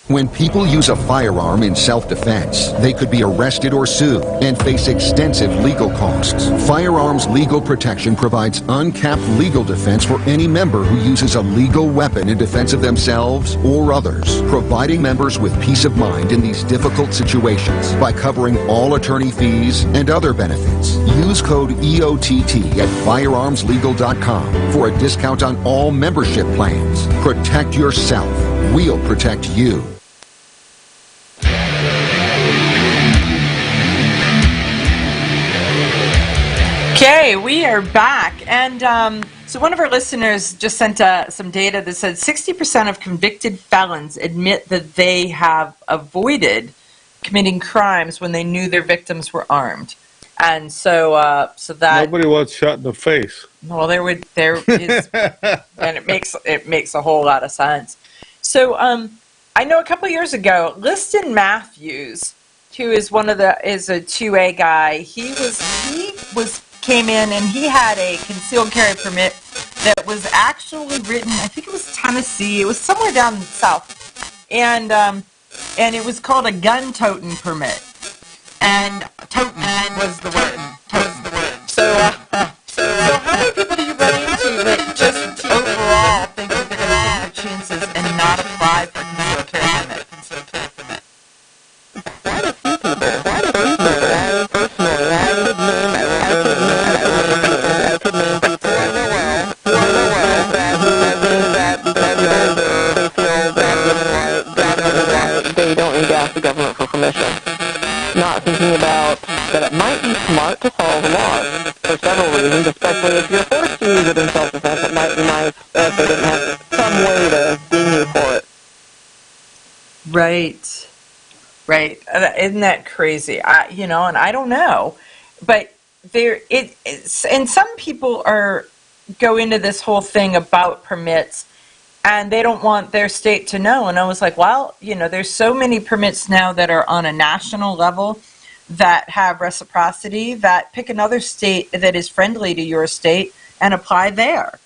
When people use a firearm in self-defense, they could be arrested or sued and face extensive legal costs. Firearms Legal Protection provides uncapped legal defense for any member who uses a legal weapon in defense of themselves or others, providing members with peace of mind in these difficult situations by covering all attorney fees and other benefits. Use code EOTT at firearmslegal.com for a discount on all membership plans. Protect yourself. We'll protect you. Okay, we are back. And so one of our listeners just sent some data that said 60% of convicted felons admit that they have avoided committing crimes when they knew their victims were armed. And so that nobody wants shot in the face. Well, there is, and it makes a whole lot of sense. So I know a couple of years ago, Liston Matthews, who is is a 2A guy, he came in and he had a concealed carry permit that was actually written, I think it was Tennessee, it was somewhere down south, and it was called a gun toting permit, and toting was the word. So how many people do you run into that just overall think that they're going to take their chances and not apply for a concealed carry permit? They don't need to ask the government for permission. Not thinking about that it might be smart to follow the laws for several reasons, especially if you're forced to use it in self-defense. It might be nice if they didn't have some way to ding you for it. Right. Isn't that crazy? And I don't know, but and some people go into this whole thing about permits, and they don't want their state to know. And I was like, well, there's so many permits now that are on a national level that have reciprocity, that pick another state that is friendly to your state and apply there.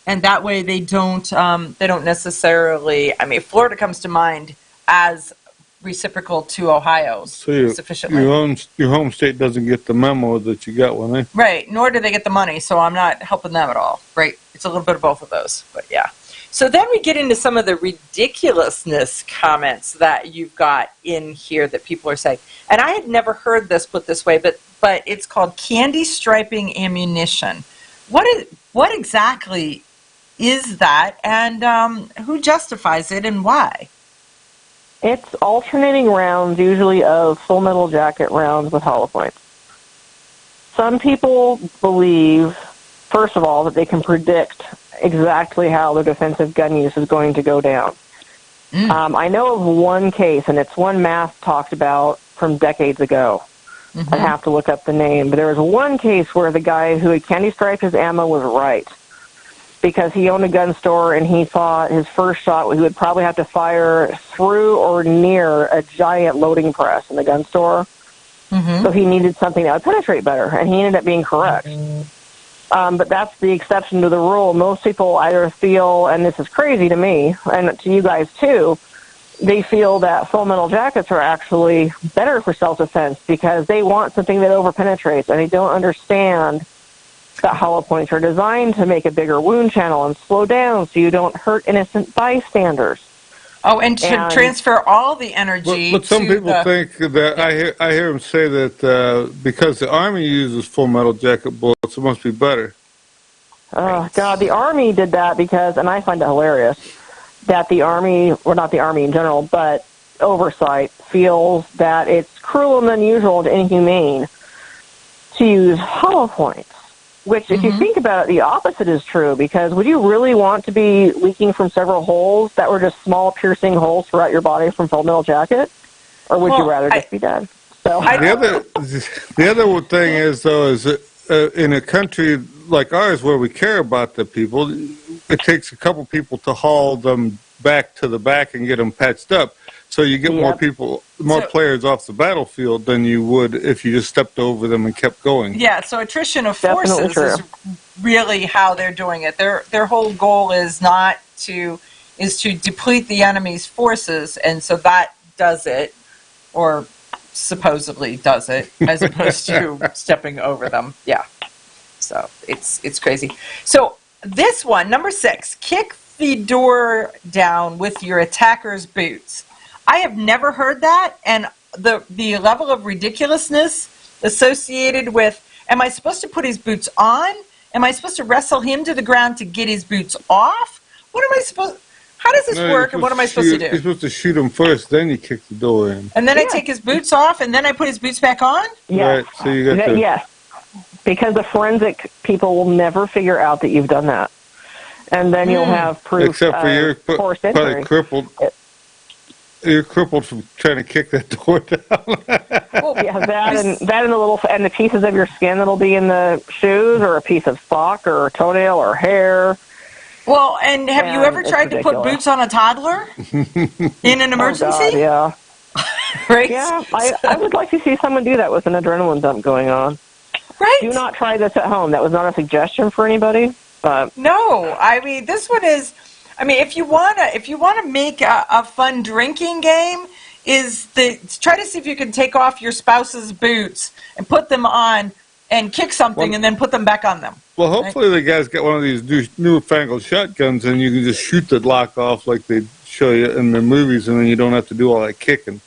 and that way they don't necessarily. I mean, Florida comes to mind as reciprocal to Ohio sufficiently. Your home state doesn't get the memo that you got one, eh? Right, nor do they get the money, so I'm not helping them at all. Right, it's a little bit of both of those, but yeah. So then we get into some of the ridiculousness comments that you've got in here that people are saying. And I had never heard this put this way, but it's called candy striping ammunition. What exactly is that, and who justifies it and why? It's alternating rounds, usually of Full Metal Jacket rounds with hollow points. Some people believe, first of all, that they can predict exactly how their defensive gun use is going to go down. I know of one case, and it's one Math talked about from decades ago. I'd have to look up the name, but there was one case where the guy who had candy striped his ammo was right, because he owned a gun store and he thought his first shot he would probably have to fire through or near a giant loading press in the gun store. So he needed something that would penetrate better, and he ended up being correct. But that's the exception to the rule. Most people either feel, and this is crazy to me, and to you guys too, they feel that Full Metal Jackets are actually better for self-defense because they want something that over-penetrates, and they don't understand that hollow points are designed to make a bigger wound channel and slow down so you don't hurt innocent bystanders. Oh, and to transfer all the energy. But some people think that I hear them say that because the Army uses Full Metal Jacket bullets, it must be better. Oh, God, the Army did that because, and I find it hilarious, that the Army, or not the Army in general, but oversight feels that it's cruel and unusual and inhumane to use hollow points. Which, if you think about it, the opposite is true, because would you really want to be leaking from several holes that were just small piercing holes throughout your body from Full Metal Jacket? Or would you rather just be dead? So the other thing is, though, is that in a country like ours where we care about the people, it takes a couple people to haul them back to the back and get them patched up. So you get more players off the battlefield than you would if you just stepped over them and kept going. Yeah, so attrition of forces is really how they're doing it. Their whole goal is to deplete the enemy's forces, and so that does it, or supposedly does it, as opposed to stepping over them. Yeah, so it's crazy. So this one, number 6, kick the door down with your attacker's boots. I have never heard that, and the level of ridiculousness associated with, am I supposed to put his boots on? Am I supposed to wrestle him to the ground to get his boots off? How does this work, and what am I supposed to do? You're supposed to shoot him first, then you kick the door in. And then I take his boots off, and then I put his boots back on? Yes. Right, so you got Yes, because the forensic people will never figure out that you've done that. And then you'll have proof. Except for you're probably crippled. You're crippled from trying to kick that door down. Well, yeah, that and the pieces of your skin that'll be in the shoes, or a piece of sock, or a toenail, or hair. Well, and have you ever tried to put boots on a toddler in an emergency? Oh, God, yeah. Right? Yeah, I would like to see someone do that with an adrenaline dump going on. Right. Do not try this at home. That was not a suggestion for anybody. But no, I mean, this one is. I mean, if you wanna make a fun drinking game, try to see if you can take off your spouse's boots and put them on and kick something and then put them back on them. Well, hopefully the guy's got one of these newfangled shotguns and you can just shoot the lock off like they show you in the movies, and then you don't have to do all that kicking.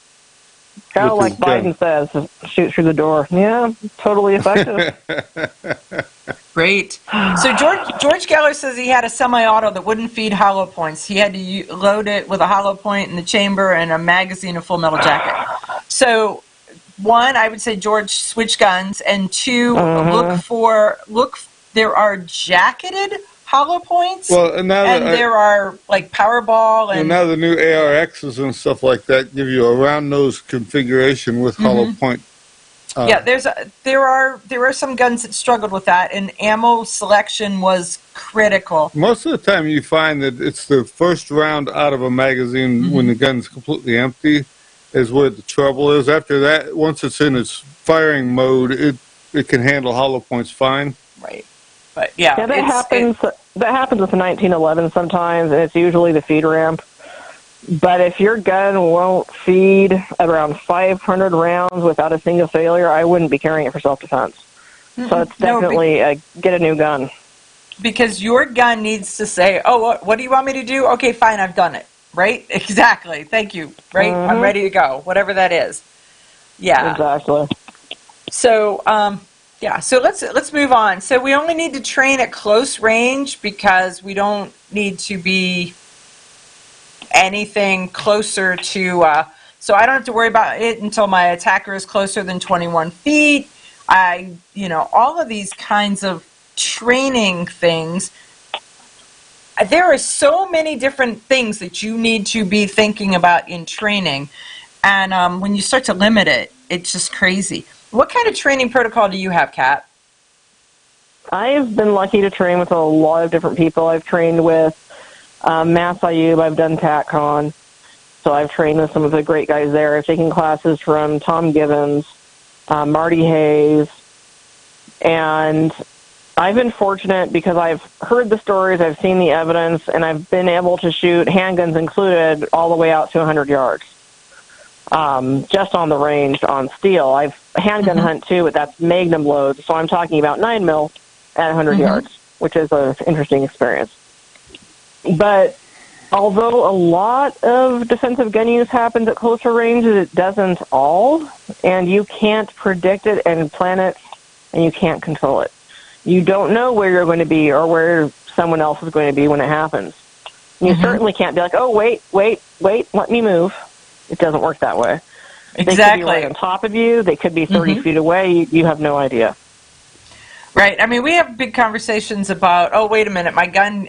Kind of like Biden says, shoot through the door. Yeah, totally effective. Great. So George Geller says he had a semi-auto that wouldn't feed hollow points. He had to load it with a hollow point in the chamber and a magazine of Full Metal Jacket. So, 1, I would say George, switch guns, and 2, there are jacketed hollow points, and there are like Powerball and now the new ARXs and stuff like that give you a round nose configuration with hollow point. There are some guns that struggled with that, and ammo selection was critical. Most of the time, you find that it's the first round out of a magazine when the gun's completely empty is where the trouble is. After that, once it's in its firing mode, it can handle hollow points fine. Right. But yeah, that happens. That happens with the 1911 sometimes, and it's usually the feed ramp. But if your gun won't feed around 500 rounds without a single failure, I wouldn't be carrying it for self-defense. So it's definitely get a new gun. Because your gun needs to say, oh, what do you want me to do? Okay, fine, I've done it. Right? Exactly. Thank you. Right? I'm ready to go. Whatever that is. Yeah. Exactly. So, so let's move on. So we only need to train at close range because we don't need to be anything closer to, so I don't have to worry about it until my attacker is closer than 21 feet. All of these kinds of training things. There are so many different things that you need to be thinking about in training. And when you start to limit it, it's just crazy. What kind of training protocol do you have, Kat? I've been lucky to train with a lot of different people. I've trained with Mass Ayub. I've done TACCON. So I've trained with some of the great guys there. I've taken classes from Tom Gibbons, Marty Hayes, and I've been fortunate because I've heard the stories, I've seen the evidence, and I've been able to shoot, handguns included, all the way out to 100 yards. Just on the range on steel. I've handgun hunt too, but that's magnum loads. So I'm talking about 9mm at 100 yards, which is an interesting experience. But although a lot of defensive gun use happens at closer ranges, it doesn't all, and you can't predict it and plan it, and you can't control it. You don't know where you're going to be or where someone else is going to be when it happens. You certainly can't be like, oh, wait, let me move. It doesn't work that way. Exactly. They could be right on top of you. They could be 30 feet away. You have no idea. Right. I mean, we have big conversations about, oh, wait a minute, my gun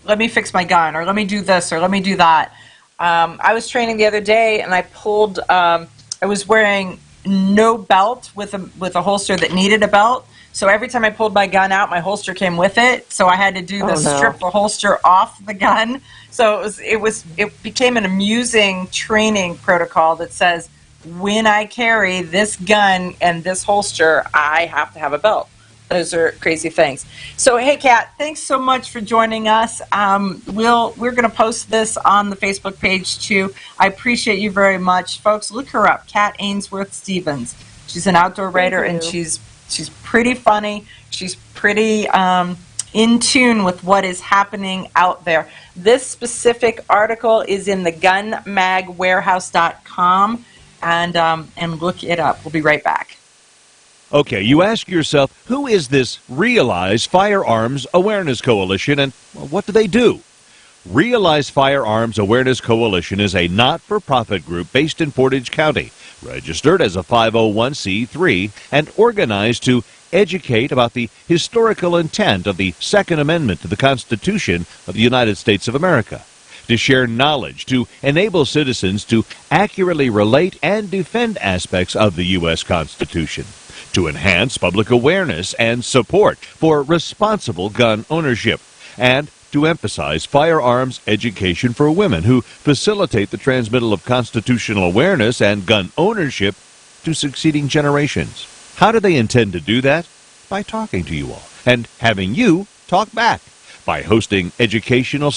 let me fix my gun, or let me do this, or let me do that. I was training the other day, and I pulled, I was wearing no belt with a holster that needed a belt. So every time I pulled my gun out, my holster came with it. So I had to do strip the holster off the gun. So it became an amusing training protocol that says, when I carry this gun and this holster, I have to have a belt. Those are crazy things. So, hey, Kat, thanks so much for joining us. We're going to post this on the Facebook page, too. I appreciate you very much. Folks, look her up, Kat Ainsworth Stevens. She's an outdoor writer, and she's pretty funny. She's pretty in tune with what is happening out there. This specific article is in the gunmagwarehouse.com, and look it up. We'll be right back. Okay, you ask yourself, who is this Realize Firearms Awareness Coalition, and what do they do? Realize Firearms Awareness Coalition is a not-for-profit group based in Portage County, registered as a 501c3, and organized to educate about the historical intent of the Second Amendment to the Constitution of the United States of America, to share knowledge, to enable citizens to accurately relate and defend aspects of the U.S. Constitution, to enhance public awareness and support for responsible gun ownership, and to emphasize firearms education for women who facilitate the transmittal of constitutional awareness and gun ownership to succeeding generations. How do they intend to do that? By talking to you all and having you talk back by hosting educational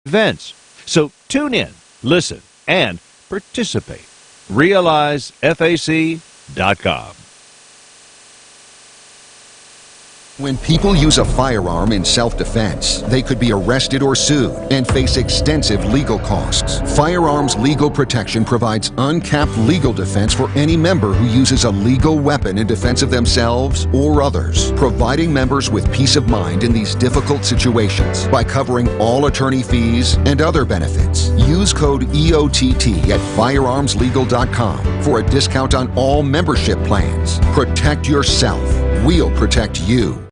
events. So tune in, listen, and participate. RealizeFAC.com. When people use a firearm in self-defense, they could be arrested or sued and face extensive legal costs. Firearms Legal Protection provides uncapped legal defense for any member who uses a legal weapon in defense of themselves or others, providing members with peace of mind in these difficult situations by covering all attorney fees and other benefits. Use code EOTT at firearmslegal.com for a discount on all membership plans. Protect yourself. We'll protect you.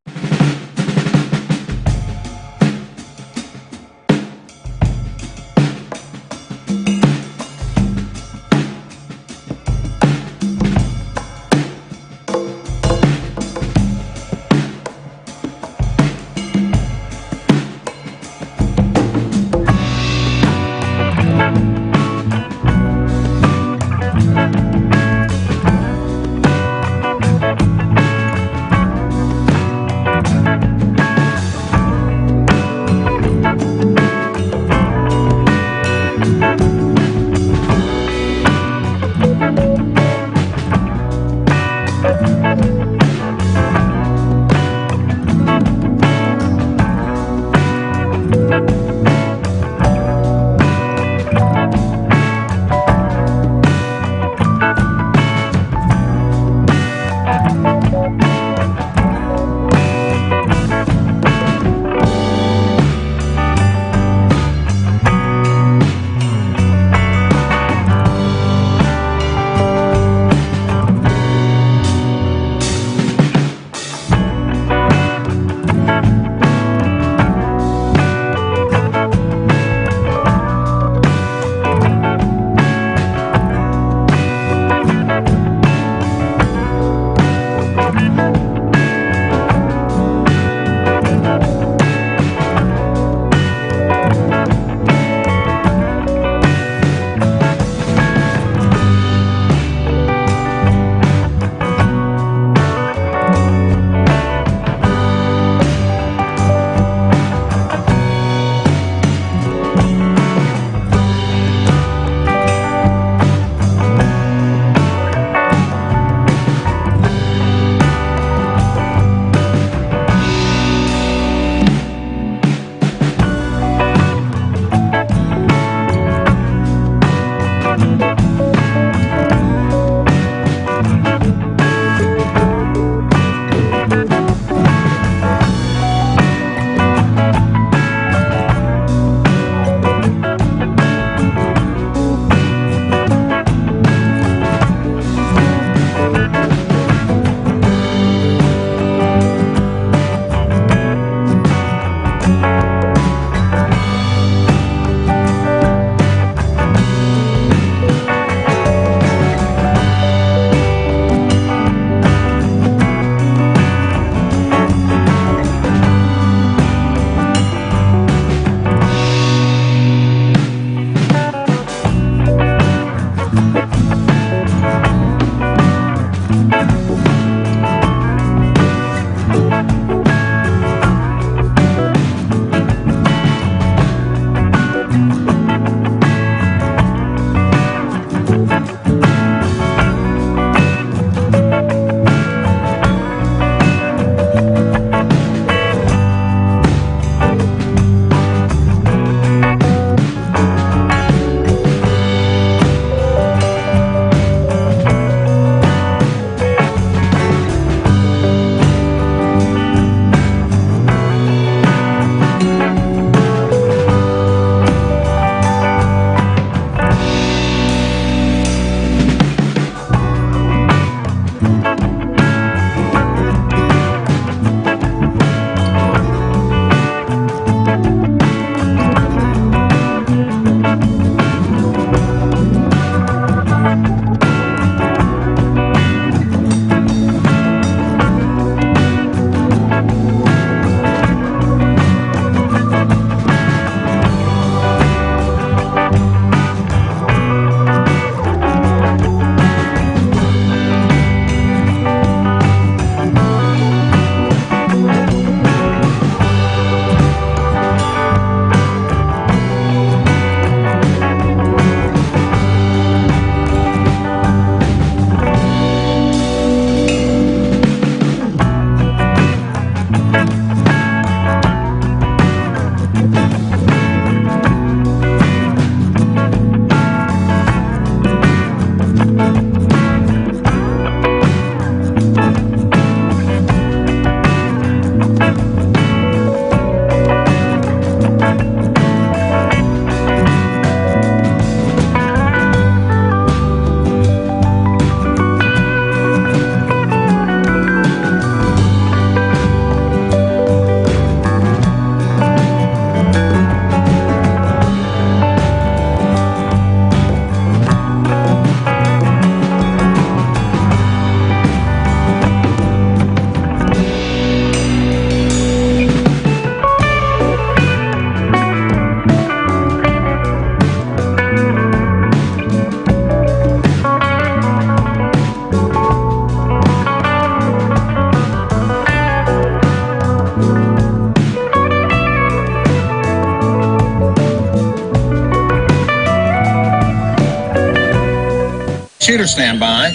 shooter stand by.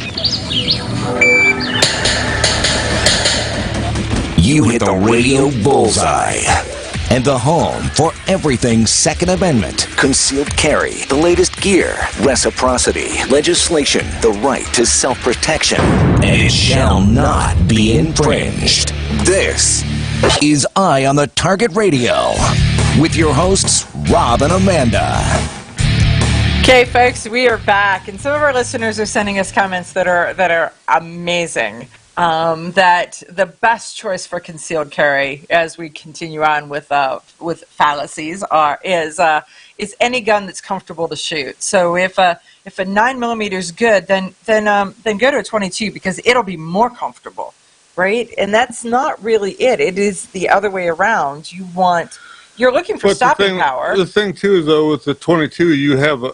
You hit the radio bullseye. And the home for everything Second Amendment, concealed carry, the latest gear, reciprocity, legislation, the right to self-protection, and it shall not be infringed. This is Eye on the Target Radio with your hosts, Rob and Amanda. Okay, folks, we are back, and some of our listeners are sending us comments that are amazing. That the best choice for concealed carry, as we continue on with fallacies, is any gun that's comfortable to shoot. So if a 9mm is good, then go to a 22 because it'll be more comfortable, right? And that's not really it. It is the other way around. You're looking for stopping power. The thing too is though with the 22, you have a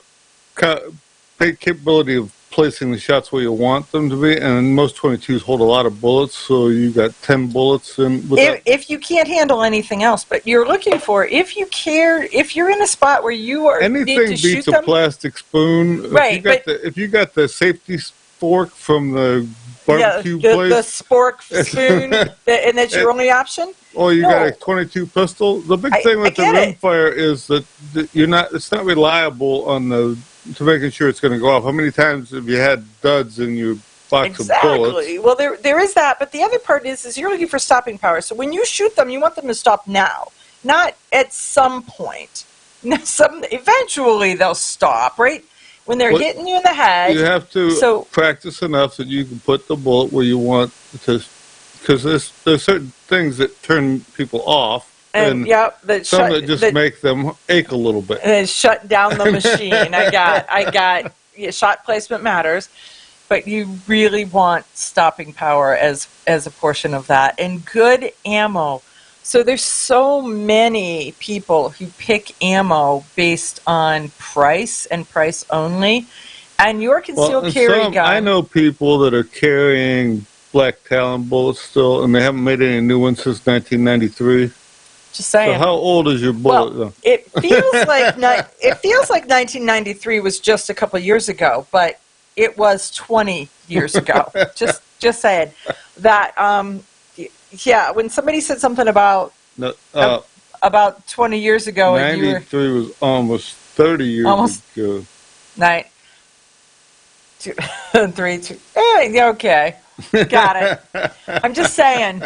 capability of placing the shots where you want them to be, and most 22s hold a lot of bullets, so you got 10 bullets in. If you can't handle anything else, but you're looking for, if you're in a spot where you are anything need to shoot beats them, a plastic spoon. Right, If you got the safety fork from the barbecue place, the spork spoon, and that's your only option. Or you got a 22 pistol. The big thing with the rimfire is that it's not reliable on to making sure it's going to go off. How many times have you had duds in your box of bullets? Exactly. Well, there is that, but the other part is you're looking for stopping power. So when you shoot them, you want them to stop now, not at some point. Eventually they'll stop, right? When they're hitting you in the head. You have to practice enough that you can put the bullet where you want to, because there's certain things that turn people off. And that just make them ache a little bit. And shut down the machine. I got shot placement matters, but you really want stopping power as a portion of that. And good ammo. So there's so many people who pick ammo based on price and price only. And your concealed carry gun. I know people that are carrying black Talon bullets still, and they haven't made any new ones since 1993. Just saying. So how old is your bullet? Well, it feels like 1993 was just a couple of years ago, but it was 20 years ago. just saying that. When somebody said something about 20 years ago, 93 was almost 30 years ago. 3, 2. Okay, got it. I'm just saying.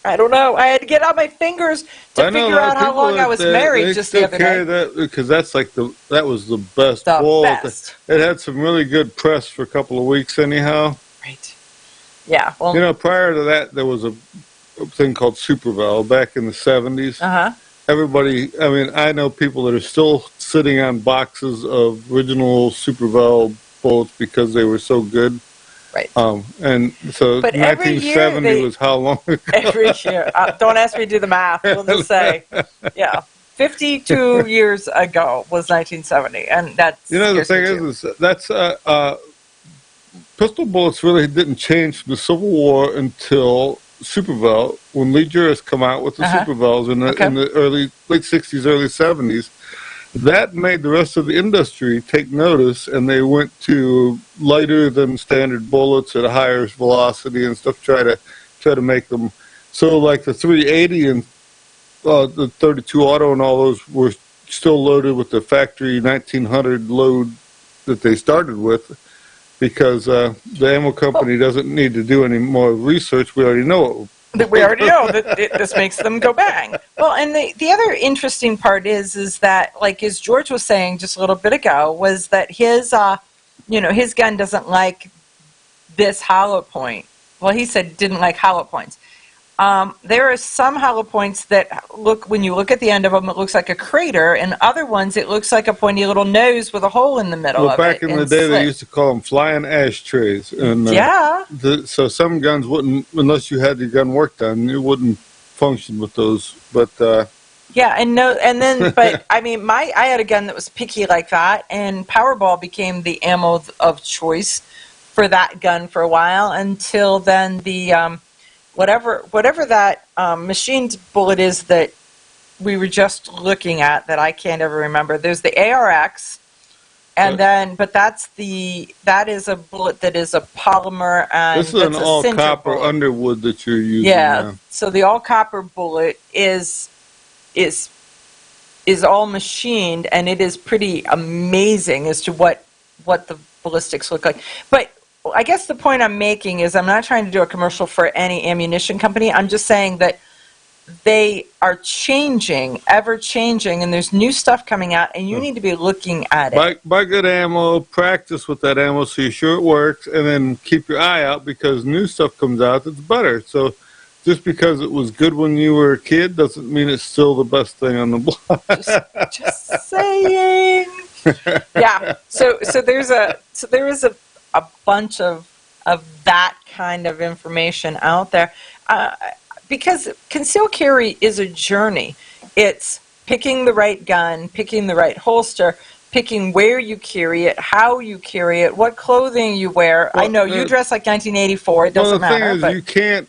I don't know. I had to get out my fingers to figure out how long I was married just the other day. That because that was the best bullet. Best. It had some really good press for a couple of weeks anyhow. Right. Yeah. Well, prior to that, there was a thing called Superval back in the 70s. Everybody, I know people that are still sitting on boxes of original Superval bullets because they were so good. Right. And so but 1970 was how long ago? Every year. Don't ask me to do the math. We'll just say, 52 years ago was 1970. And that's... the thing is that's... pistol bullets really didn't change from the Civil War until Superval, when Lee Juris come out with the Supervals in the late 60s, early 70s. That made the rest of the industry take notice, and they went to lighter than standard bullets at a higher velocity and stuff, try to make them. So like the 380 and the 32 Auto and all those were still loaded with the factory 1900 load that they started with, because the ammo company doesn't need to do any more research. We already know it. We already know that this makes them go bang. Well, and the other interesting part is that, like as George was saying just a little bit ago, was that his gun doesn't like this hollow point. Well, he said didn't like hollow points. There are some hollow points that when you look at the end of them, it looks like a crater, and other ones it looks like a pointy little nose with a hole in the middle of it. Well, back in the day, they used to call them flying ashtrays. And, so some guns wouldn't, unless you had your gun work done, it wouldn't function with those. But I had a gun that was picky like that, and Powerball became the ammo of choice for that gun for a while, until then the whatever that machined bullet is that we were just looking at that I can't ever remember. There's the ARX, And then, but that is a bullet that is a polymer, and this is an that's a all sinter copper bullet. underwood that you're using Yeah. now. So the all copper bullet is all machined, and it is pretty amazing as to what the ballistics look like. But I guess the point I'm making is I'm not trying to do a commercial for any ammunition company. I'm just saying that they are changing, ever changing, and there's new stuff coming out, and you need to be looking at it. Buy good ammo, practice with that ammo so you're sure it works, and then keep your eye out because new stuff comes out that's better. So just because it was good when you were a kid doesn't mean it's still the best thing on the block. Just saying. Yeah. So there is a bunch of that kind of information out there. Because concealed carry is a journey. It's picking the right gun, picking the right holster, picking where you carry it, how you carry it, what clothing you wear. Well, I know you dress like 1984. It doesn't matter. The thing is,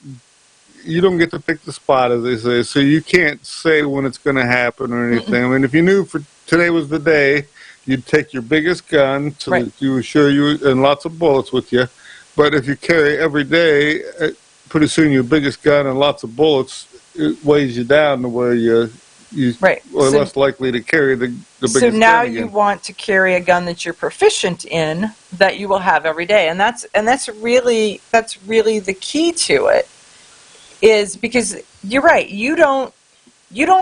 you don't get to pick the spot, as they say, so you can't say when it's going to happen or anything. I mean, if you knew for today was the day, you'd take your biggest gun so that you were sure and lots of bullets with you. But if you carry every day, pretty soon your biggest gun and lots of bullets, it weighs you down to where you are less likely to carry the biggest gun. So now again. you want to carry a gun that you're proficient in, that you will have every day, and that's really the key to it. Is because you're right. You don't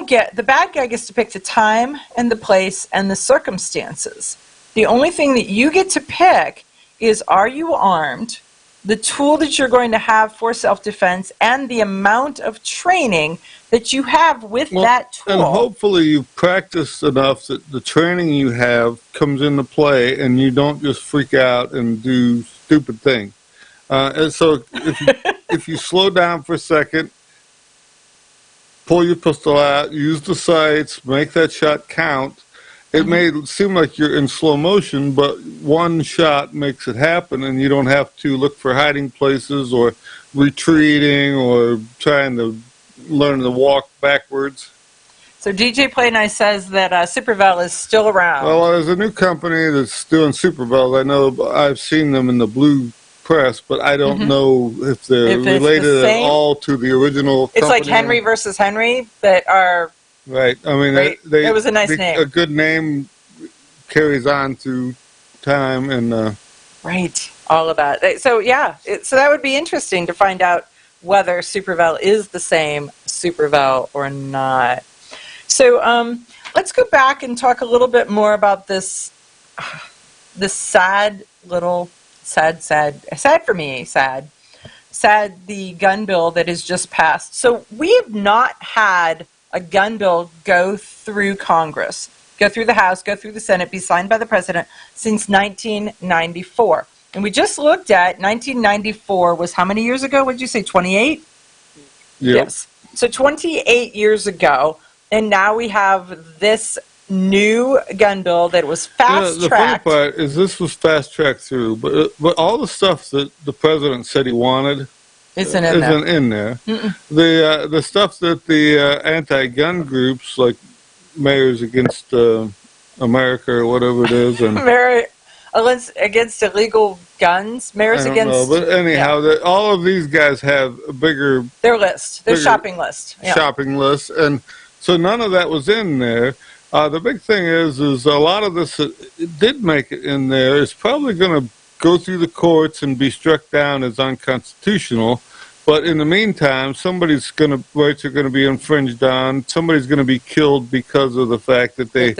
get, the bad guy gets to pick the time and the place and the circumstances. The only thing that you get to pick is, are you armed, the tool that you're going to have for self-defense, and the amount of training that you have with that tool. And hopefully you've practiced enough that the training you have comes into play and you don't just freak out and do stupid things. And so if you slow down for a second, pull your pistol out, use the sights, make that shot count. It may seem like you're in slow motion, but one shot makes it happen, and you don't have to look for hiding places or retreating or trying to learn to walk backwards. So DJ Play Nice says that Supervel is still around. Well, there's a new company that's doing Supervel. I know I've seen them in the blue press, but I don't know if they're related at all to the original company. It's like Henry versus Henry that are... Right. I mean, it was a nice name. A good name carries on through time and... Right. All of that. So, yeah. So that would be interesting to find out whether Supervel is the same Supervel or not. So let's go back and talk a little bit more about this sad for me, the gun bill that has just passed. So we have not had a gun bill go through Congress, go through the House, go through the Senate, be signed by the president since 1994. And we just looked at 1994 was how many years ago? What did you say, 28? Yep. Yes. So 28 years ago, and now we have this new gun bill that was fast-tracked. The funny part is this was fast-tracked through, but all the stuff that the president said he wanted isn't in there. The stuff that the anti-gun groups, like Mayors Against America or whatever it is, and against illegal guns, Mayors Against... But anyhow, all of these guys have a bigger... Their list, their shopping list. Yeah. Shopping list, and so none of that was in there. The big thing is a lot of this it did make it in there. It's probably going to go through the courts and be struck down as unconstitutional. But in the meantime, rights are going to be infringed on. Somebody's going to be killed because of the fact that this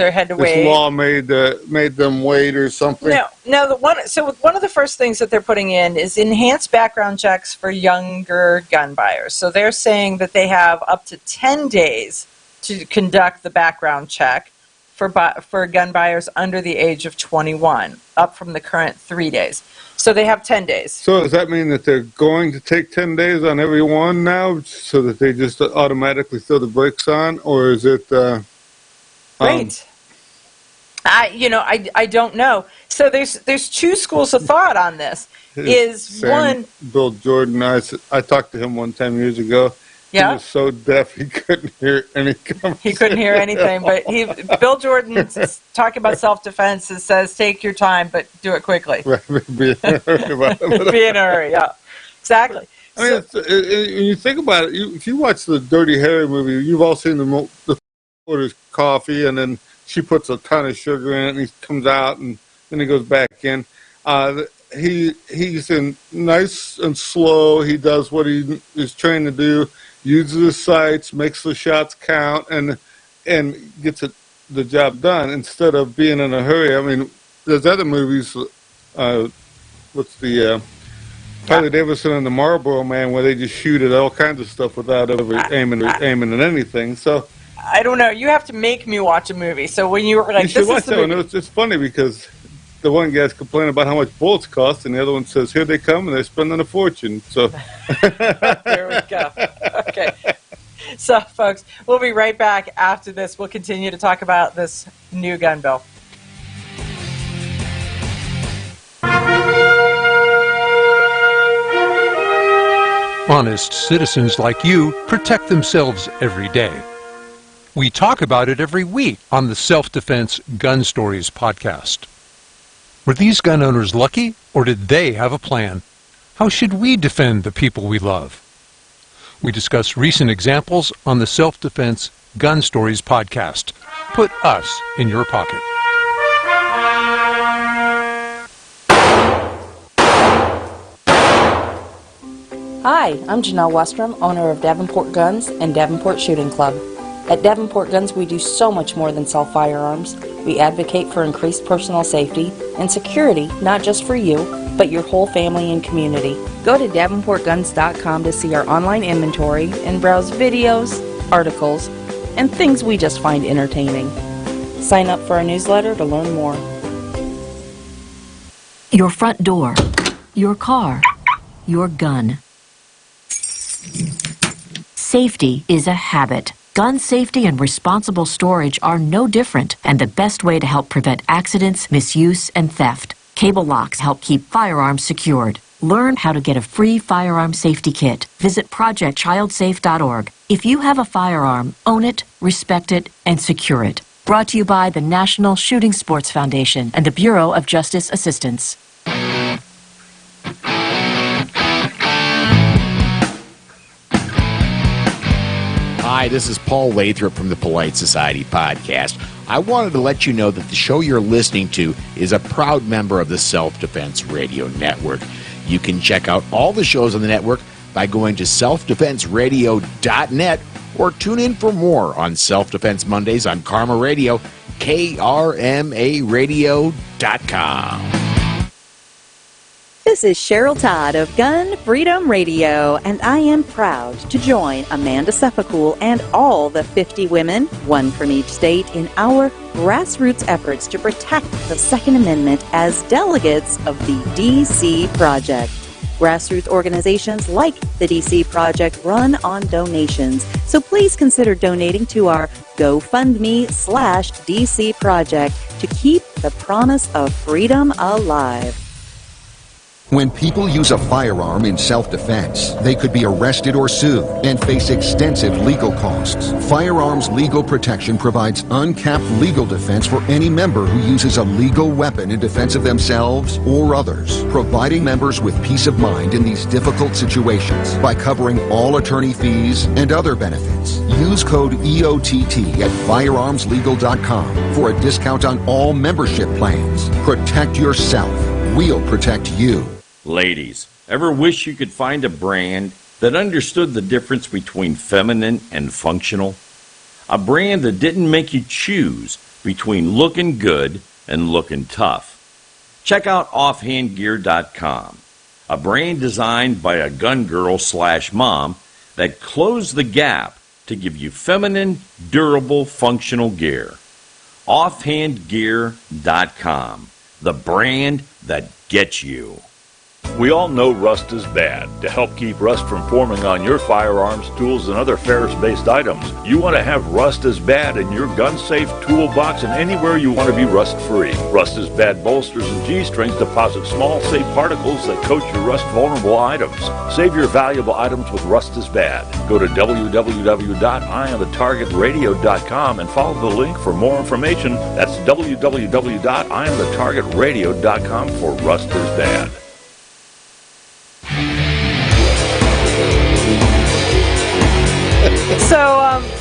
law made them wait or something. No. One of the first things that they're putting in is enhanced background checks for younger gun buyers. So they're saying that they have up to 10 days to conduct the background check for gun buyers under the age of 21, up from the current 3 days. So they have 10 days. So does that mean that they're going to take 10 days on every one now, so that they just automatically throw the brakes on, or is it? Right. I don't know. So there's two schools of thought on this. Bill Jordan, I talked to him one time years ago. Yeah? He was so deaf he couldn't hear any conversation. He couldn't hear anything, but Bill Jordan's talking about self-defense. It says, take your time, but do it quickly. Right, be in a hurry about it. Be in a hurry, yeah. Exactly. I mean, when you think about it, if you watch the Dirty Harry movie, you've all seen the orders coffee, and then she puts a ton of sugar in it, and he comes out, and then he goes back in. He's in nice and slow. He does what he is trained to do, uses his sights, makes the shots count, and gets the job done instead of being in a hurry. I mean, there's other movies. What's the Harley Davidson and the Marlboro Man, where they just shoot at all kinds of stuff without ever aiming at anything. So I don't know. You have to make me watch a movie. So when you were like, you should this watch is the that movie. one. It's funny because the one guy's complaining about how much bullets cost, and the other one says, "Here they come, and they're spending a fortune." So there we go. Okay. So, folks, we'll be right back after this. We'll continue to talk about this new gun bill. Honest citizens like you protect themselves every day. We talk about it every week on the Self-Defense Gun Stories podcast. Were these gun owners lucky, or did they have a plan? How should we defend the people we love? We discuss recent examples on the Self-Defense Gun Stories podcast. Put us in your pocket. Hi, I'm Janelle Westrom, owner of Davenport Guns and Davenport Shooting Club. At Davenport Guns, we do so much more than sell firearms. We advocate for increased personal safety and security, not just for you, but your whole family and community. Go to davenportguns.com to see our online inventory and browse videos, articles, and things we just find entertaining. Sign up for our newsletter to learn more. Your front door, your car, your gun. Safety is a habit. Gun safety and responsible storage are no different, and the best way to help prevent accidents, misuse, and theft. Cable locks help keep firearms secured. Learn how to get a free firearm safety kit. Visit projectchildsafe.org. If you have a firearm, own it, respect it, and secure it. Brought to you by the National Shooting Sports Foundation and the Bureau of Justice Assistance. Hi, this is Paul Lathrop from the Polite Society podcast. I wanted to let you know that the show you're listening to is a proud member of the Self-Defense Radio Network. You can check out all the shows on the network by going to selfdefenseradio.net or tune in for more on Self-Defense Mondays on Karma Radio, krmaradio.com. This is Cheryl Todd of Gun Freedom Radio, and I am proud to join Amanda Seffacool and all the 50 women, one from each state, in our grassroots efforts to protect the Second Amendment as delegates of the DC Project. Grassroots organizations like the DC Project run on donations, so please consider donating to our GoFundMe/DC Project to keep the promise of freedom alive. When people use a firearm in self-defense, they could be arrested or sued and face extensive legal costs. Firearms Legal Protection provides uncapped legal defense for any member who uses a legal weapon in defense of themselves or others, providing members with peace of mind in these difficult situations by covering all attorney fees and other benefits. Use code EOTT at firearmslegal.com for a discount on all membership plans. Protect yourself. We'll protect you. Ladies, ever wish you could find a brand that understood the difference between feminine and functional? A brand that didn't make you choose between looking good and looking tough. Check out offhandgear.com, a brand designed by a gun girl/mom that closed the gap to give you feminine, durable, functional gear. Offhandgear.com, the brand that gets you. We all know rust is bad. To help keep rust from forming on your firearms, tools, and other ferrous-based items, you want to have Rust is Bad in your gun-safe toolbox and anywhere you want to be rust-free. Rust is Bad bolsters and G-strings deposit small, safe particles that coat your rust-vulnerable items. Save your valuable items with Rust is Bad. Go to www.IamTheTargetRadio.com and follow the link for more information. That's www.IamTheTargetRadio.com for Rust is Bad.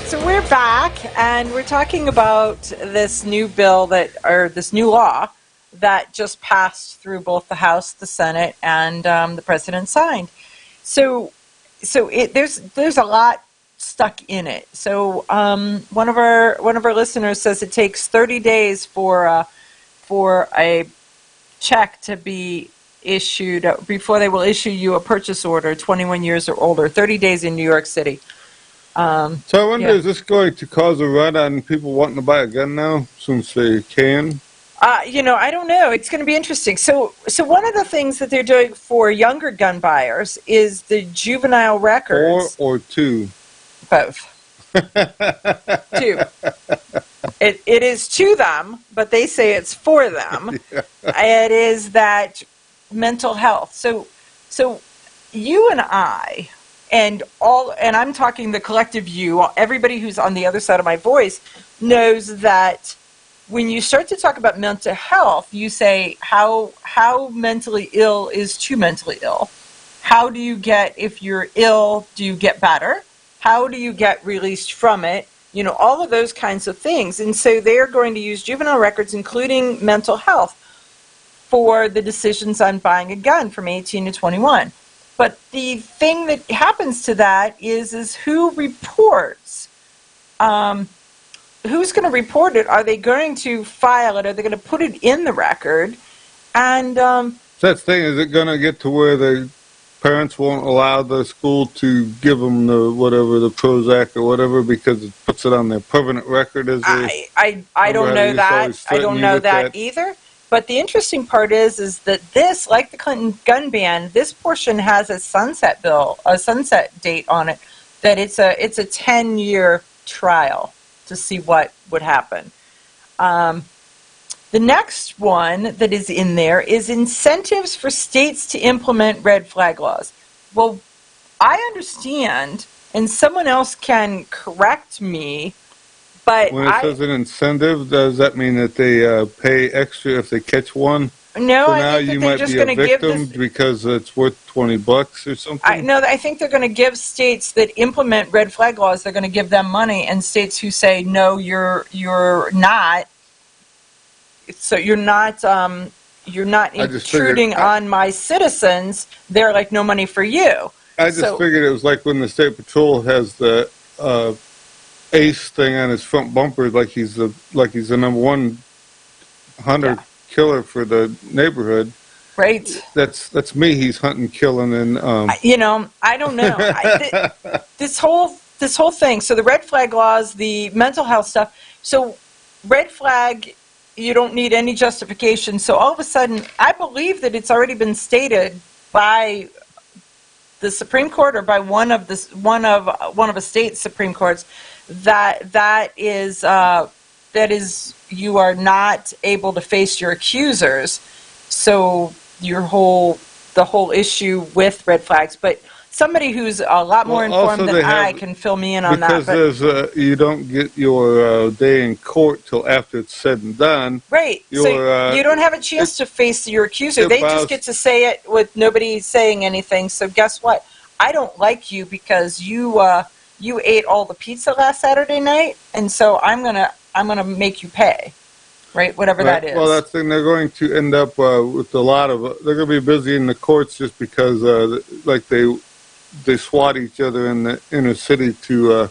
So we're back, and we're talking about this new bill this new law that just passed through both the House, the Senate, and the President signed. So there's a lot stuck in it. So one of our listeners says it takes 30 days for a check to be issued before they will issue you a purchase order, 21 years or older, 30 days in New York City. So I wonder, is this going to cause a run on people wanting to buy a gun now, since they can? I don't know. It's going to be interesting. So one of the things that they're doing for younger gun buyers is the juvenile records. 4 or 2? Both. 2. It is to them, but they say it's for them. Yeah. It is that mental health. So you and I, and I'm talking the collective you, everybody who's on the other side of my voice knows that when you start to talk about mental health, you say how mentally ill is too mentally ill. How do you get, if you're ill, do you get better? How do you get released from it? All of those kinds of things. And so they're going to use juvenile records, including mental health, for the decisions on buying a gun from 18 to 21. But the thing that happens to that is who reports. Who's going to report it? Are they going to file it? Are they going to put it in the record? And that thing, is it going to get to where the parents won't allow the school to give them the Prozac or whatever, because it puts it on their permanent record? I don't know that. I don't know that either. But the interesting part is that this, like the Clinton gun ban, this portion has a sunset date on it. That it's a 10-year trial to see what would happen. The next one that is in there is incentives for states to implement red flag laws. Well, I understand, and someone else can correct me, but when it says an incentive, does that mean that they pay extra if they catch one? No, so I now think that you they're might just be a going to give victim because it's worth $20 or something. I think they're going to give states that implement red flag laws. They're going to give them money, and states who say no, you're not. So you're not intruding on my citizens. They're like, no money for you. I just figured it was like when the state patrol has the ace thing on his front bumper, like he's the number one hunter killer for the neighborhood. Right. That's me. He's hunting, killing, and I don't know. This whole thing. So the red flag laws, the mental health stuff. So red flag, you don't need any justification. So all of a sudden, I believe that it's already been stated by the Supreme Court or by one of a state's Supreme Courts that is you are not able to face your accusers. So the whole issue with red flags, but somebody who's a lot more informed than I can fill me in on that. Because you don't get your day in court till after it's said and done. Right. So you don't have a chance to face your accuser. They just get to say it with nobody saying anything. So guess what? I don't like you because you ate all the pizza last Saturday night, and so I'm gonna make you pay. Right, whatever that is. Well, that's the thing. They're going to end up with a lot of. They're going to be busy in the courts just because, they swat each other in the inner city to.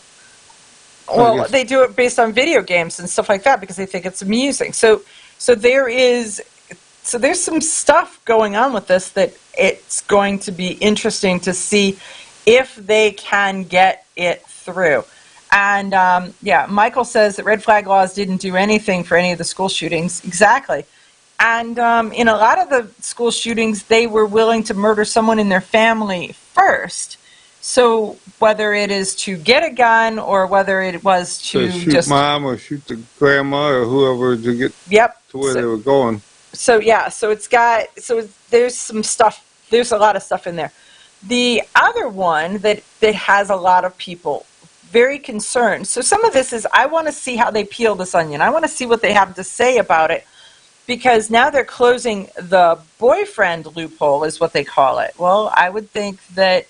Well, they do it based on video games and stuff like that because they think it's amusing. So there's some stuff going on with this that it's going to be interesting to see if they can get it through. And, Michael says that red flag laws didn't do anything for any of the school shootings. Exactly. And in a lot of the school shootings, they were willing to murder someone in their family first. So whether it is to get a gun or whether it was to shoot just mom or shoot the grandma or whoever to get to where they were going. So there's some stuff. There's a lot of stuff in there. The other one that has a lot of people very concerned. So some of this is, I want to see how they peel this onion. I want to see what they have to say about it, because now they're closing the boyfriend loophole, is what they call it. Well, I would think that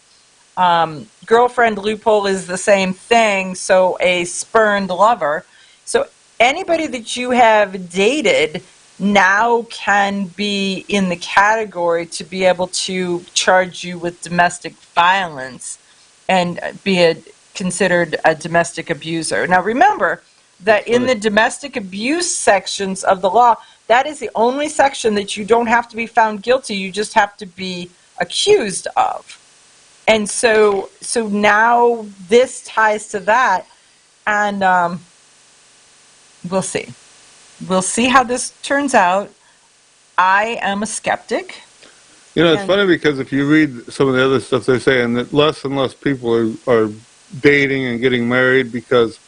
girlfriend loophole is the same thing, so a spurned lover. So anybody that you have dated now can be in the category to be able to charge you with domestic violence and be considered a domestic abuser. Now remember that in the domestic abuse sections of the law, that is the only section that you don't have to be found guilty, you just have to be accused of. And so now this ties to that, and we'll see. We'll see how this turns out. I am a skeptic. It's funny because if you read some of the other stuff, they're saying that less and less people are dating and getting married because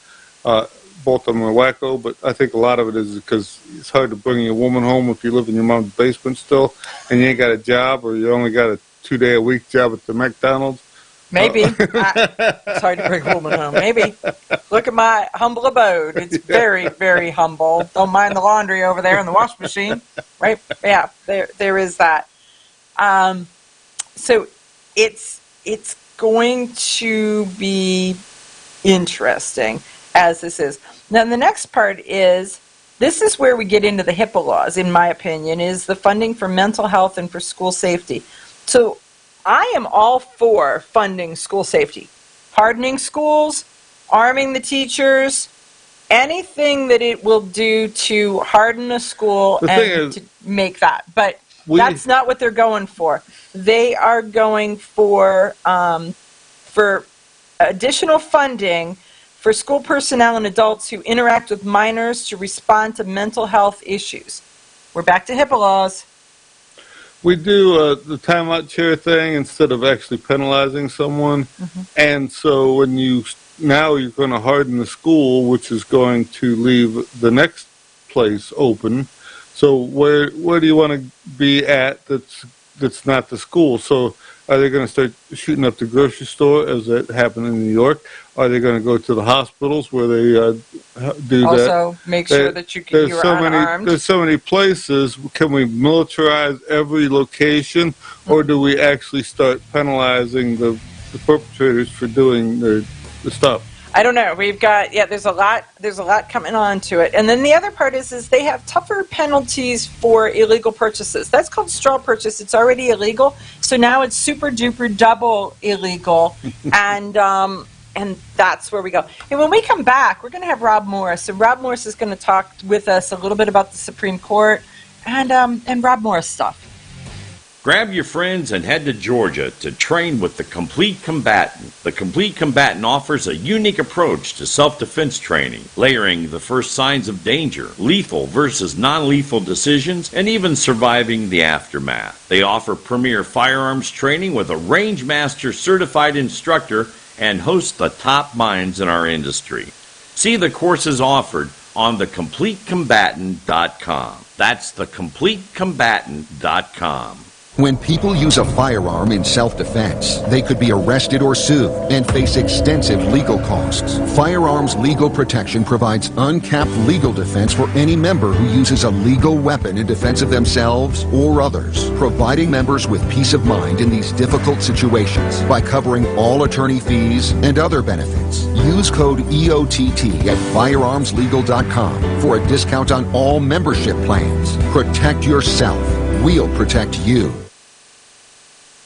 both of them are wacko, but I think a lot of it is because it's hard to bring a woman home if you live in your mom's basement still and you ain't got a job, or you only got a 2-day-a-week job at the McDonald's. Maybe. It's hard to bring a woman home. Maybe. Look at my humble abode. It's very, very humble. Don't mind the laundry over there in the wash machine. Right? Yeah, there is that. So it's going to be interesting as this is. Now, the next part is, this is where we get into the HIPAA laws, in my opinion, is the funding for mental health and for school safety. So I am all for funding school safety, hardening schools, arming the teachers, anything that it will do to harden a school and to make that. But that's not what they're going for. They are going for additional funding for school personnel and adults who interact with minors to respond to mental health issues. We're back to HIPAA laws. We do the timeout chair thing instead of actually penalizing someone. And so when you're going to harden the school, which is going to leave the next place open. So where do you want to be at that's not the school? So are they going to start shooting up the grocery store, as that happened in New York? Are they going to go to the hospitals where they do that? Also, make sure that you're unarmed. There's so many places. Can we militarize every location, or do we actually start penalizing the perpetrators for doing the stuff? I don't know. We've got, there's a lot coming on to it. And then the other part is they have tougher penalties for illegal purchases. That's called straw purchase. It's already illegal. So now it's super duper double illegal. And that's where we go. And when we come back, we're going to have Rob Morse. And Rob Morse is going to talk with us a little bit about the Supreme Court and Rob Morse stuff. Grab your friends and head to Georgia to train with the Complete Combatant. The Complete Combatant offers a unique approach to self-defense training, layering the first signs of danger, lethal versus non-lethal decisions, and even surviving the aftermath. They offer premier firearms training with a range master certified instructor and host the top minds in our industry. See the courses offered on thecompletecombatant.com. That's thecompletecombatant.com. When people use a firearm in self-defense, they could be arrested or sued and face extensive legal costs. Firearms Legal Protection provides uncapped legal defense for any member who uses a legal weapon in defense of themselves or others, providing members with peace of mind in these difficult situations by covering all attorney fees and other benefits. Use code EOTT at firearmslegal.com for a discount on all membership plans. Protect yourself. We'll protect you.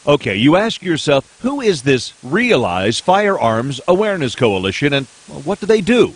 Okay, you ask yourself, who is this Realize Firearms Awareness Coalition, and what do they do?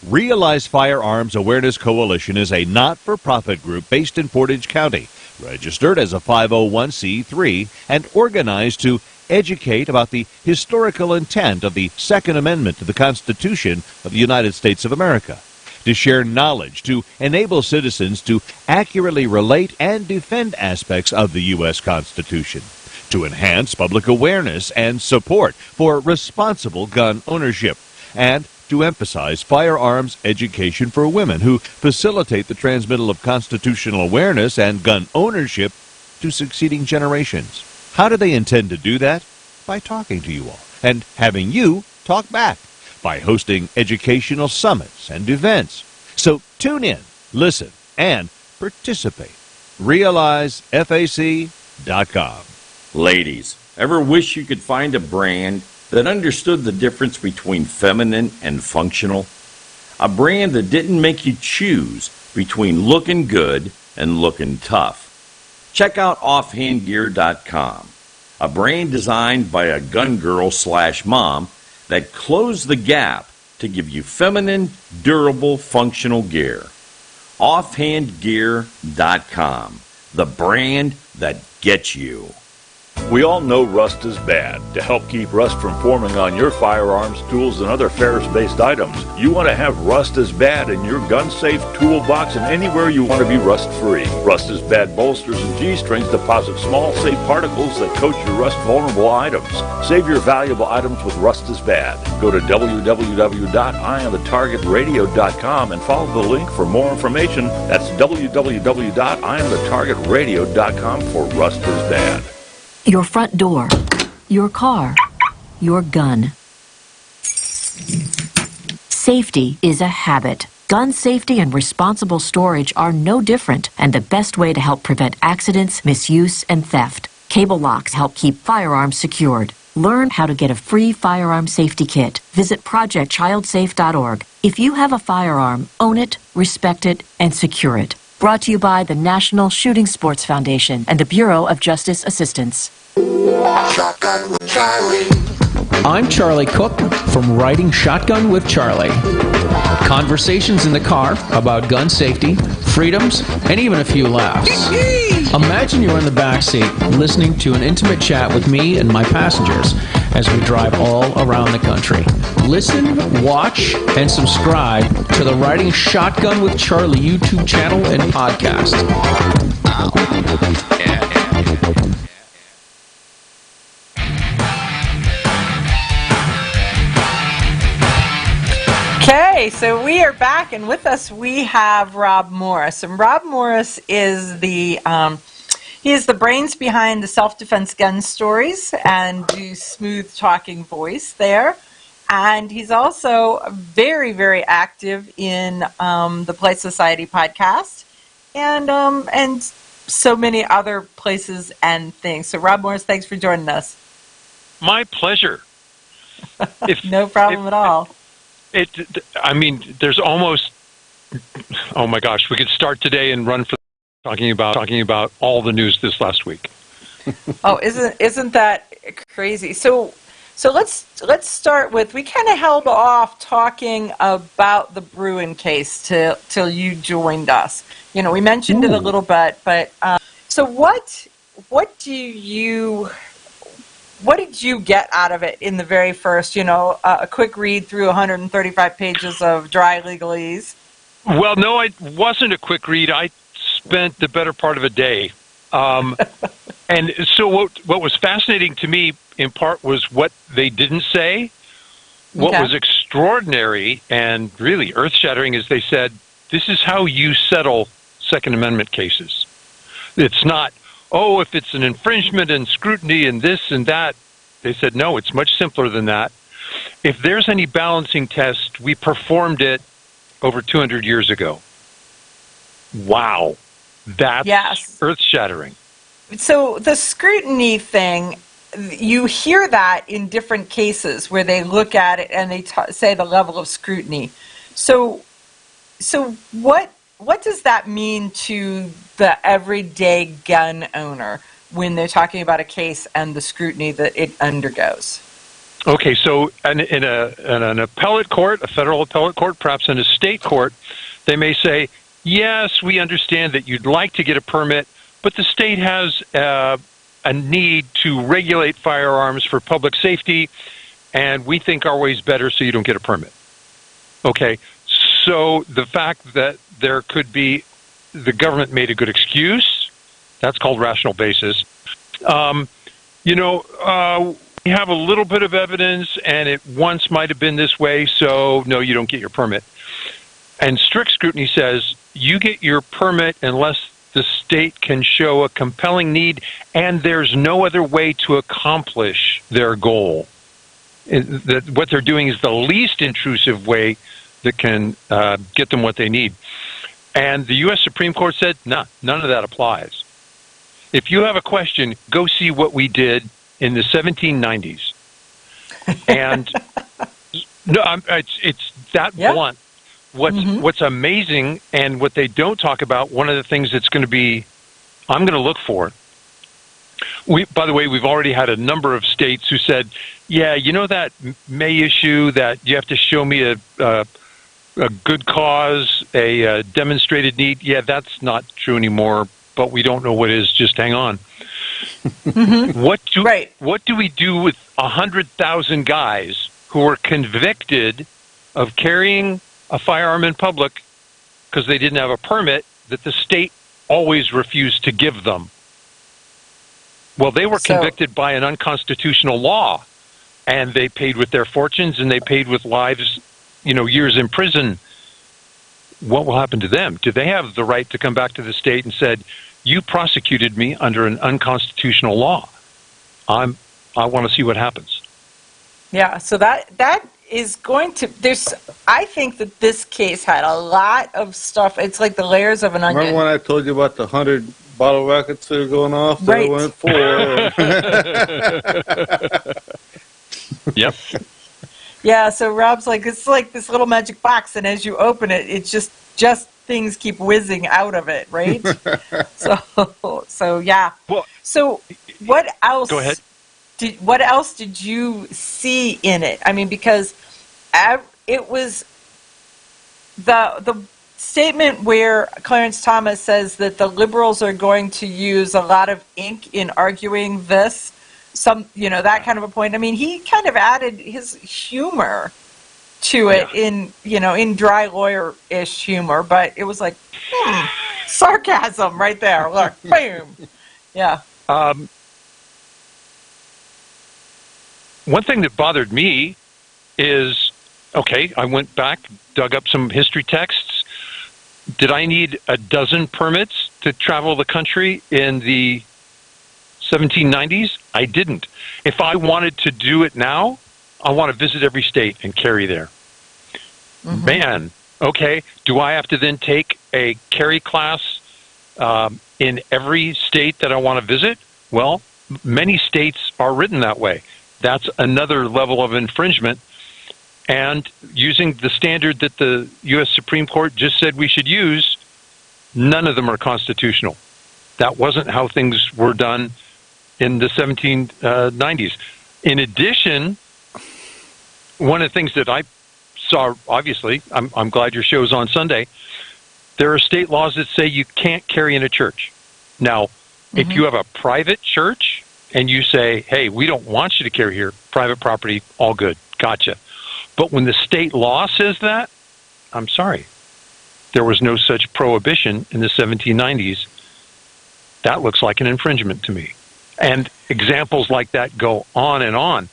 Realize Firearms Awareness Coalition is a not-for-profit group based in Portage County, registered as a 501c3, and organized to educate about the historical intent of the Second Amendment to the Constitution of the United States of America. to share knowledge, to enable citizens to accurately relate and defend aspects of the U.S. Constitution, to enhance public awareness and support for responsible gun ownership, and to emphasize firearms education for women who facilitate the transmittal of constitutional awareness and gun ownership to succeeding generations. How do they intend to do that? By talking to you all and having you talk back, by hosting educational summits and events. So tune in, listen, and participate. RealizeFAC.com. Ladies, ever wish you could find a brand that understood the difference between feminine and functional? A brand that didn't make you choose between looking good and looking tough. Check out offhandgear.com, a brand designed by a gun girl / mom that closed the gap to give you feminine, durable, functional gear. Offhandgear.com, the brand that gets you. We all know rust is bad. To help keep rust from forming on your firearms, tools, and other ferrous-based items, you want to have Rust is Bad in your gun-safe toolbox and anywhere you want to be rust-free. Rust is Bad bolsters and G-strings deposit small, safe particles that coat your rust-vulnerable items. Save your valuable items with Rust is Bad. Go to www.eyeonthetargetradio.com and follow the link for more information. That's www.eyeonthetargetradio.com for Rust is Bad. Your front door, your car, your gun. Safety is a habit. Gun safety and responsible storage are no different, and the best way to help prevent accidents, misuse, and theft. Cable locks help keep firearms secured. Learn how to get a free firearm safety kit. Visit projectchildsafe.org. If you have a firearm, own it, respect it, and secure it. Brought to you by the National Shooting Sports Foundation and the Bureau of Justice Assistance. Shotgun with Charlie. I'm Charlie Cook from Writing Shotgun with Charlie. Conversations in the car about gun safety, freedoms, and even a few laughs. Imagine you're in the back seat listening to an intimate chat with me and my passengers as we drive all around the country. Listen, watch, and subscribe to the Writing Shotgun with Charlie YouTube channel and podcast. Okay, so we are back, and with us we have Rob Morse, and Rob Morse is the he is the brains behind the self-defense gun stories and the smooth talking voice there, and he's also very, very active in the Play Society podcast and so many other places and things. So Rob Morse, thanks for joining us. My pleasure. No problem at all. I mean, there's almost, oh my gosh, we could start today and run for talking about all the news this last week. Oh, isn't that crazy? So let's start with, we kind of held off talking about the Bruin case till you joined us. You know, we mentioned it a little bit, but so what did you get out of it in the very first, a quick read through 135 pages of dry legalese? Well, no, it wasn't a quick read. I spent the better part of a day. And so what was fascinating to me, in part, was what they didn't say. What was extraordinary and really earth-shattering is they said, this is how you settle Second Amendment cases. It's not, oh, if it's an infringement and scrutiny and this and that. They said, no, it's much simpler than that. If there's any balancing test, we performed it over 200 years ago. Wow. That's earth-shattering. So the scrutiny thing, you hear that in different cases where they look at it and they say the level of scrutiny. So what does that mean to the everyday gun owner when they're talking about a case and the scrutiny that it undergoes? Okay, so in an appellate court, a federal appellate court, perhaps in a state court, they may say, yes, we understand that you'd like to get a permit, but the state has a need to regulate firearms for public safety, and we think our way's better, so you don't get a permit. Okay, so the fact that there could be, the government made a good excuse, that's called rational basis. We have a little bit of evidence, and it once might have been this way, so no, you don't get your permit. And strict scrutiny says you get your permit unless the state can show a compelling need and there's no other way to accomplish their goal. That what they're doing is the least intrusive way that can get them what they need. And the U.S. Supreme Court said, none of that applies. If you have a question, go see what we did in the 1790s. And no, it's that blunt. What's amazing, and what they don't talk about, one of the things that's going to be, I'm going to look for. By the way, we've already had a number of states who said, yeah, that May issue that you have to show me a good cause, a demonstrated need. Yeah, that's not true anymore, but we don't know what is. Just hang on. What do we do with 100,000 guys who were convicted of carrying a firearm in public because they didn't have a permit that the state always refused to give them? Well, they were convicted by an unconstitutional law, and they paid with their fortunes, and they paid with lives, years in prison. What will happen to them? Do they have the right to come back to the state and said, you prosecuted me under an unconstitutional law? I want to see what happens. Yeah, so that is going to, I think that this case had a lot of stuff. It's like the layers of an onion. Remember when I told you about the 100 bottle rockets that are going off that I went for? Yep. Yeah, so Rob's like, it's like this little magic box, and as you open it, it's just things keep whizzing out of it, right? so yeah. Well, so what else? Go ahead. What else did you see in it? I mean, because it was the statement where Clarence Thomas says that the liberals are going to use a lot of ink in arguing this, that kind of a point. I mean, he kind of added his humor to it in dry lawyer-ish humor, but it was like sarcasm right there. Look, boom. Yeah. One thing that bothered me is, I went back, dug up some history texts. Did I need a dozen permits to travel the country in the 1790s? I didn't. If I wanted to do it now, I want to visit every state and carry there. Man, do I have to then take a carry class in every state that I want to visit? Well, many states are written that way. That's another level of infringement. And using the standard that the U.S. Supreme Court just said we should use, none of them are constitutional. That wasn't how things were done in the 1790s. In addition, one of the things that I saw, obviously, I'm glad your show's on Sunday, there are state laws that say you can't carry in a church. Now, if you have a private church and you say, hey, we don't want you to carry here, private property, all good, gotcha. But when the state law says that, I'm sorry. There was no such prohibition in the 1790s. That looks like an infringement to me. And examples like that go on and on.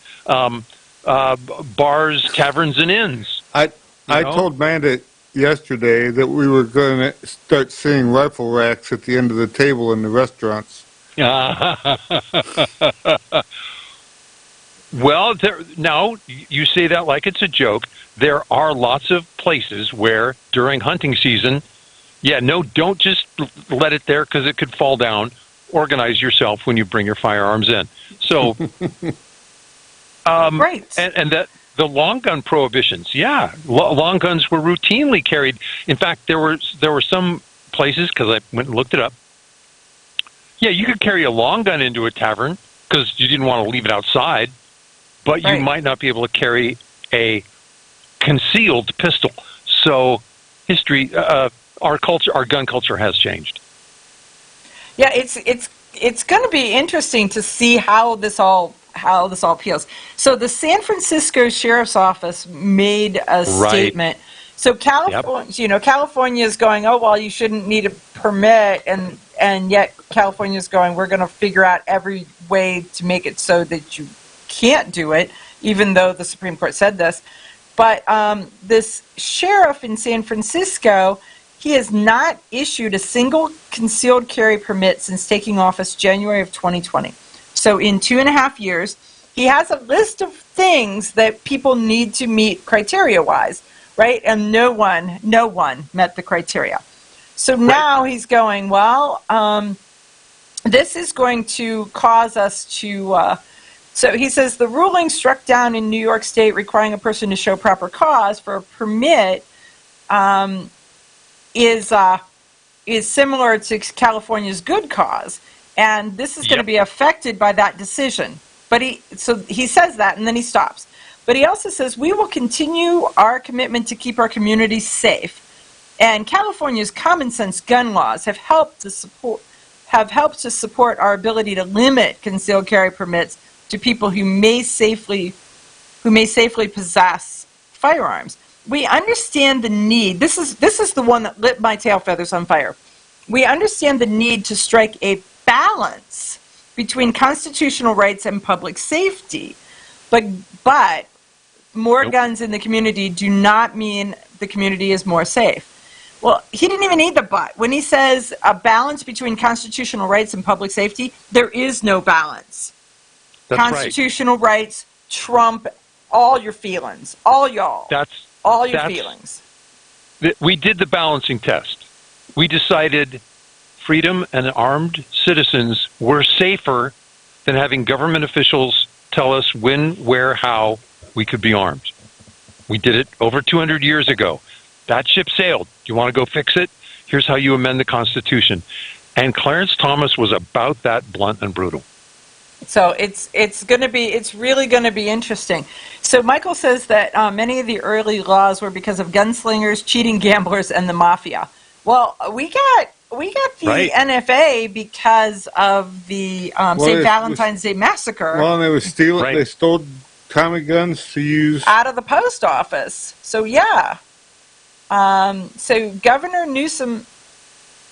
Bars, taverns, and inns. I told Bandit yesterday that we were going to start seeing rifle racks at the end of the table in the restaurants. Well, now you say that like it's a joke. There are lots of places where during hunting season, don't just let it there because it could fall down. Organize yourself when you bring your firearms in. So, right. And that the long gun prohibitions, long guns were routinely carried. In fact, there were some places, because I went and looked it up. Yeah, you could carry a long gun into a tavern because you didn't want to leave it outside, but you might not be able to carry a concealed pistol. So history, our gun culture has changed. Yeah, it's going to be interesting to see how this all peels. So the San Francisco Sheriff's Office made a statement So California, California is going, oh, well, you shouldn't need a permit. And yet California is going, we're going to figure out every way to make it so that you can't do it, even though the Supreme Court said this. But this sheriff in San Francisco, he has not issued a single concealed carry permit since taking office January of 2020. So in 2.5 years, he has a list of things that people need to meet criteria-wise, right? And no one met the criteria. So now he's going, well, this is going to cause us to... So he says the ruling struck down in New York State requiring a person to show proper cause for a permit is similar to California's good cause, and this is going to be affected by that decision. But he says that, and then he stops. But he also says we will continue our commitment to keep our communities safe, and California's common sense gun laws have helped to support our ability to limit concealed carry permits to people who may safely possess firearms. We understand the need. This is the one that lit my tail feathers on fire. We understand the need to strike a balance between constitutional rights and public safety. But more guns in the community do not mean the community is more safe. Well, he didn't even need the but. When he says a balance between constitutional rights and public safety, there is no balance. That's constitutional rights trump all your feelings, all y'all. All your feelings. We did the balancing test. We decided freedom and armed citizens were safer than having government officials tell us when, where, how we could be armed. We did it over 200 years ago. That ship sailed. You want to go fix it? Here's how you amend the Constitution. And Clarence Thomas was about that blunt and brutal. So it's really going to be interesting. So Michael says that many of the early laws were because of gunslingers, cheating gamblers, and the mafia. Well, we got the NFA because of the St. Valentine's Day massacre. Well, and they were stealing. Right. They stole Tommy guns to use out of the post office. So yeah. So Governor Newsom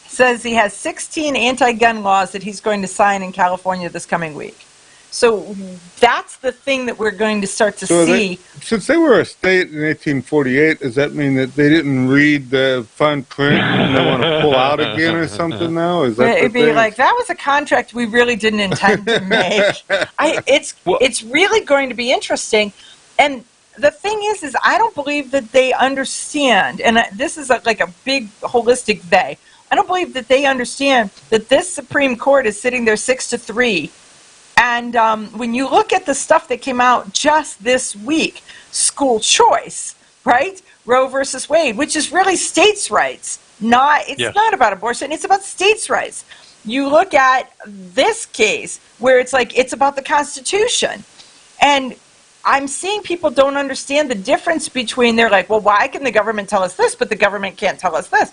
says he has 16 anti-gun laws that he's going to sign in California this coming week. So that's the thing that we're going to start to see. Since they were a state in 1848, does that mean that they didn't read the fine print and they want to pull out again or something now? Is that it'd be like, that was a contract we really didn't intend to make. It's really going to be interesting. And the thing is I don't believe that they understand, and this is like a big holistic they. I don't believe that they understand that this Supreme Court is sitting there 6-3. And when you look at the stuff that came out just this week, school choice, right? Roe versus Wade, which is really states' rights. It's not about abortion. It's about states' rights. You look at this case where it's like it's about the Constitution. And I'm seeing people don't understand the difference between, they're like, well, why can the government tell us this, but the government can't tell us this?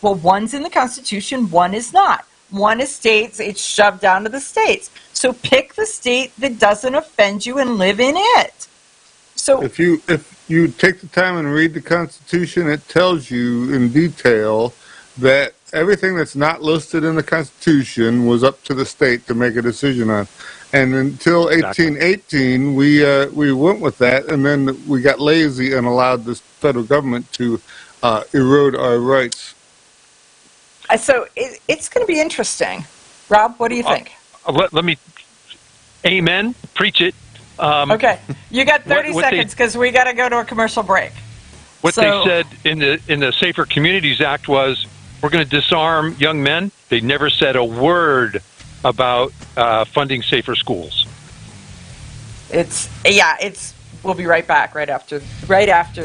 Well, one's in the Constitution, one is not. One is states, it's shoved down to the states. So pick the state that doesn't offend you and live in it. So if you take the time and read the Constitution, it tells you in detail that everything that's not listed in the Constitution was up to the state to make a decision on. And until 1818, we went with that, and then we got lazy and allowed the federal government to erode our rights. So it's going to be interesting. Rob, what do you think? Let me, amen, preach it. Okay, you got 30 seconds because we got to go to a commercial break. What they said in the Safer Communities Act was, we're going to disarm young men. They never said a word about funding safer schools. We'll be right back right after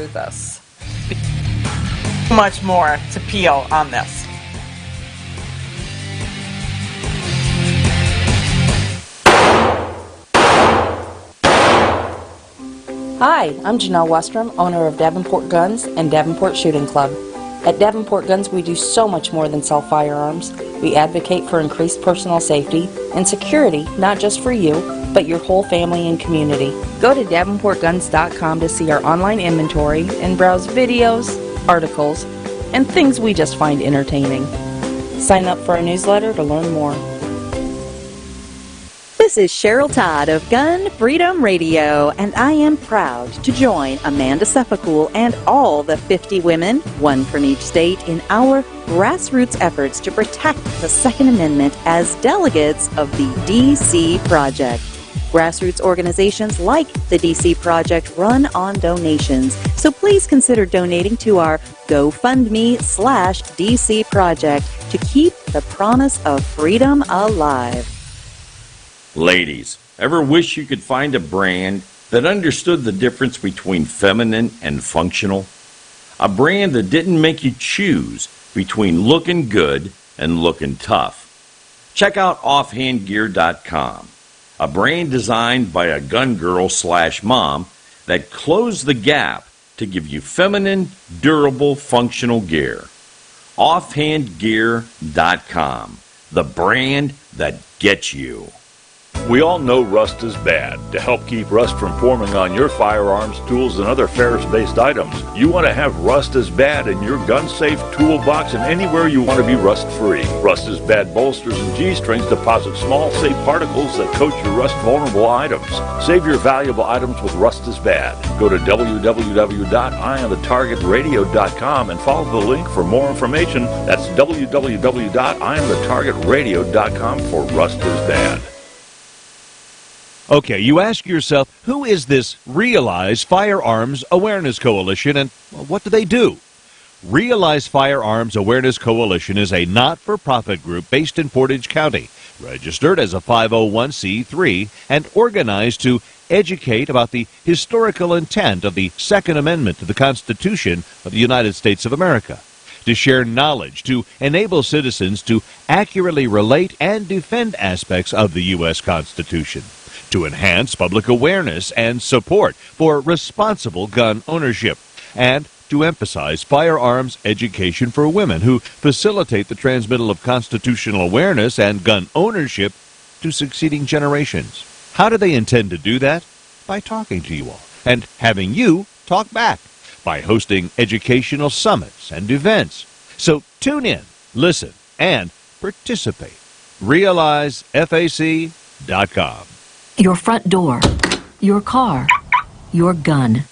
this. Much more to peel on this. Hi, I'm Janelle Westrom, owner of Davenport Guns and Davenport Shooting Club. At Davenport Guns, we do so much more than sell firearms. We advocate for increased personal safety and security, not just for you, but your whole family and community. Go to DavenportGuns.com to see our online inventory and browse videos, articles, and things we just find entertaining. Sign up for our newsletter to learn more. This is Cheryl Todd of Gun Freedom Radio, and I am proud to join Amanda Suffolk and all the 50 women, one from each state, in our grassroots efforts to protect the Second Amendment as delegates of the DC Project. Grassroots organizations like the DC Project run on donations, so please consider donating to our GoFundMe/DC Project to keep the promise of freedom alive. Ladies, ever wish you could find a brand that understood the difference between feminine and functional? A brand that didn't make you choose between looking good and looking tough. Check out offhandgear.com, a brand designed by a gun girl/mom that closed the gap to give you feminine, durable, functional gear. Offhandgear.com, the brand that gets you. We all know rust is bad. To help keep rust from forming on your firearms, tools, and other ferrous-based items, you want to have Rust is Bad in your gun-safe toolbox and anywhere you want to be rust-free. Rust is Bad bolsters and G-strings deposit small, safe particles that coat your rust-vulnerable items. Save your valuable items with Rust is Bad. Go to www.eyeonthetargetradio.com and follow the link for more information. That's www.eyeonthetargetradio.com for Rust is Bad. Okay, you ask yourself, who is this Realize Firearms Awareness Coalition, and what do they do? Realize Firearms Awareness Coalition is a not-for-profit group based in Portage County, registered as a 501c3, and organized to educate about the historical intent of the Second Amendment to the Constitution of the United States of America, to share knowledge, to enable citizens to accurately relate and defend aspects of the U.S. Constitution, to enhance public awareness and support for responsible gun ownership, and to emphasize firearms education for women who facilitate the transmittal of constitutional awareness and gun ownership to succeeding generations. How do they intend to do that? By talking to you all and having you talk back, by hosting educational summits and events. So tune in, listen, and participate. RealizeFAC.com. Your front door, your car, your gun.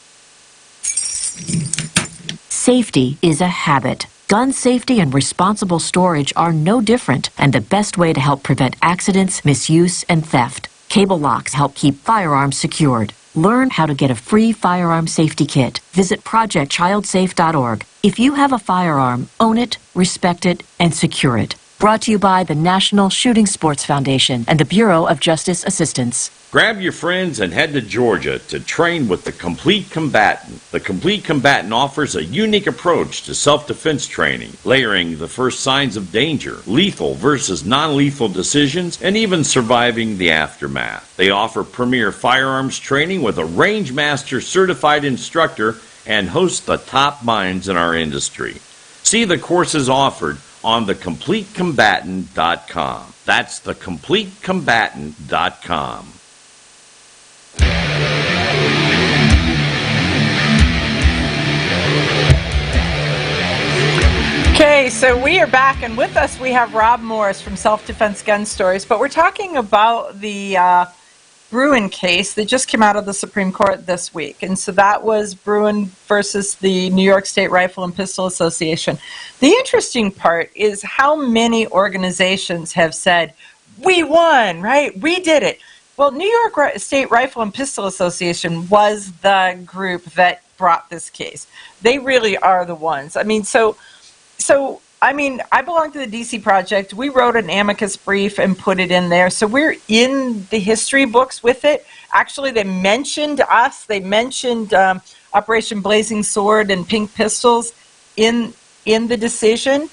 Safety is a habit. Gun safety and responsible storage are no different, and the best way to help prevent accidents, misuse, and theft. Cable locks help keep firearms secured. Learn how to get a free firearm safety kit. Visit ProjectChildSafe.org. If you have a firearm, own it, respect it, and secure it. Brought to you by the National Shooting Sports Foundation and the Bureau of Justice Assistance. Grab your friends and head to Georgia to train with the Complete Combatant. The Complete Combatant offers a unique approach to self-defense training, layering the first signs of danger, lethal versus non-lethal decisions, and even surviving the aftermath. They offer premier firearms training with a range master certified instructor and host the top minds in our industry. See the courses offered on thecompletecombatant.com. That's thecompletecombatant.com. Okay, so we are back, and with us we have Rob Morse from Self-Defense Gun Stories, but we're talking about the Bruin case that just came out of the Supreme Court this week. And so that was Bruin versus the New York State Rifle and Pistol Association. The interesting part is how many organizations have said, we won, right? We did it. Well, New York State Rifle and Pistol Association was the group that brought this case. They really are the ones. I mean, I belong to the DC Project. We wrote an amicus brief and put it in there. So we're in the history books with it. Actually, they mentioned us. They mentioned Operation Blazing Sword and Pink Pistols in the decision.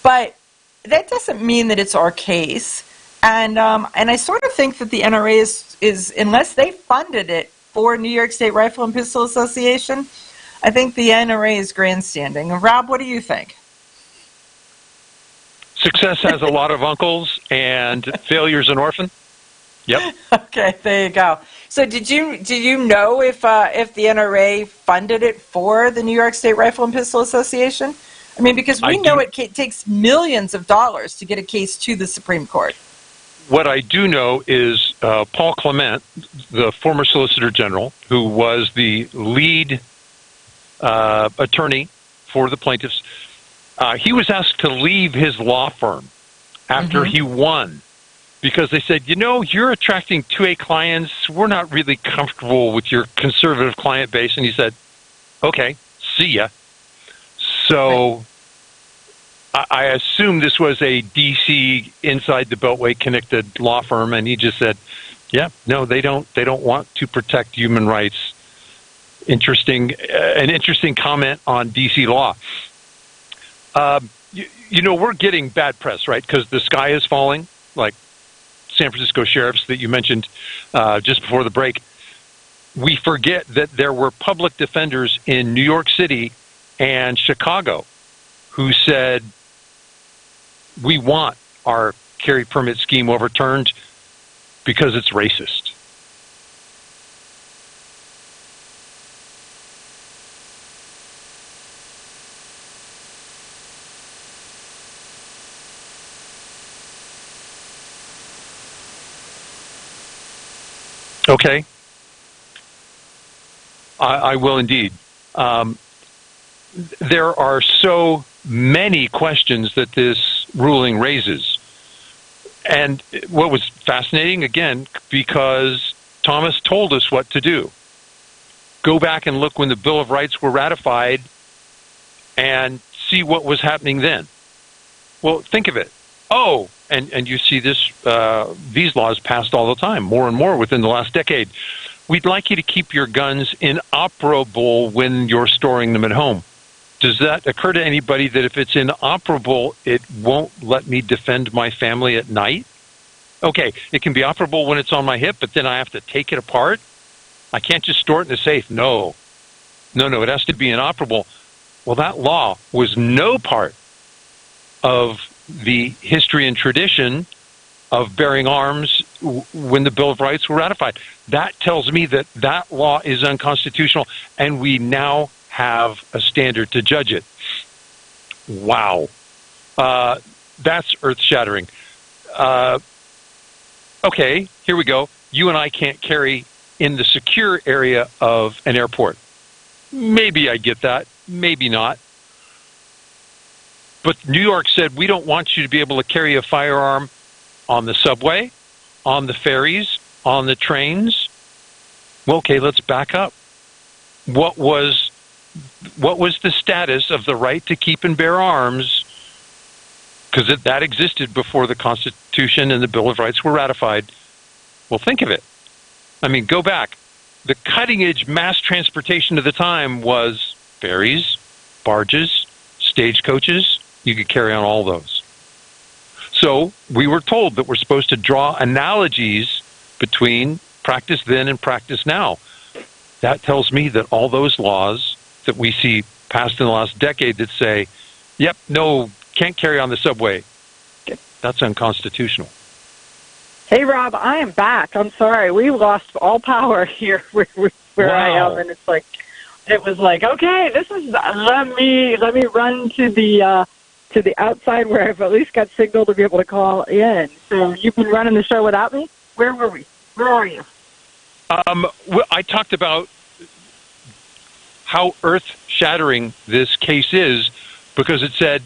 But that doesn't mean that it's our case. And I sort of think that the NRA is unless they funded it for New York State Rifle and Pistol Association, I think the NRA is grandstanding. And Rob, what do you think? Success has a lot of uncles, and failure's an orphan. Yep. Okay, there you go. So did you know if the NRA funded it for the New York State Rifle and Pistol Association? I mean, because we know it takes millions of dollars to get a case to the Supreme Court. What I do know is Paul Clement, the former Solicitor General, who was the lead attorney for the plaintiffs, he was asked to leave his law firm after he won, because they said, you're attracting 2A clients. We're not really comfortable with your conservative client base. And he said, okay, see ya. So I assume this was a D.C. inside the Beltway connected law firm, and he just said, yeah, no, they don't want to protect human rights. An interesting comment on D.C. law. We're getting bad press, right? Because the sky is falling, like San Francisco sheriffs that you mentioned just before the break. We forget that there were public defenders in New York City and Chicago who said, we want our carry permit scheme overturned because it's racist. Okay. I will indeed. There are so many questions that this ruling raises. And what was fascinating, again, because Thomas told us what to do. Go back and look when the Bill of Rights were ratified and see what was happening then. Well, think of it. Oh, and you see this, these laws passed all the time, more and more within the last decade. We'd like you to keep your guns inoperable when you're storing them at home. Does that occur to anybody that if it's inoperable, it won't let me defend my family at night? Okay, it can be operable when it's on my hip, but then I have to take it apart? I can't just store it in a safe. No, it has to be inoperable. Well, that law was no part of the history and tradition of bearing arms when the Bill of Rights were ratified. That tells me that that law is unconstitutional, and we now have a standard to judge it. Wow. That's earth-shattering. Okay, here we go. You and I can't carry in the secure area of an airport. Maybe I get that. Maybe not. But New York said, we don't want you to be able to carry a firearm on the subway, on the ferries, on the trains. Well, okay, let's back up. What was the status of the right to keep and bear arms? Because that existed before the Constitution and the Bill of Rights were ratified. Well, think of it. I mean, go back. The cutting-edge mass transportation of the time was ferries, barges, stagecoaches. You could carry on all those. So we were told that we're supposed to draw analogies between practice then and practice now. That tells me that all those laws that we see passed in the last decade that say, yep, no, can't carry on the subway, that's unconstitutional. Hey, Rob, I am back. I'm sorry. We lost all power here where I am, and it's like, it was like, okay, this is, let me run to the outside where I've at least got signal to be able to call in. So you've been running the show without me? Where were we? Where are you? I talked about how earth-shattering this case is because it said,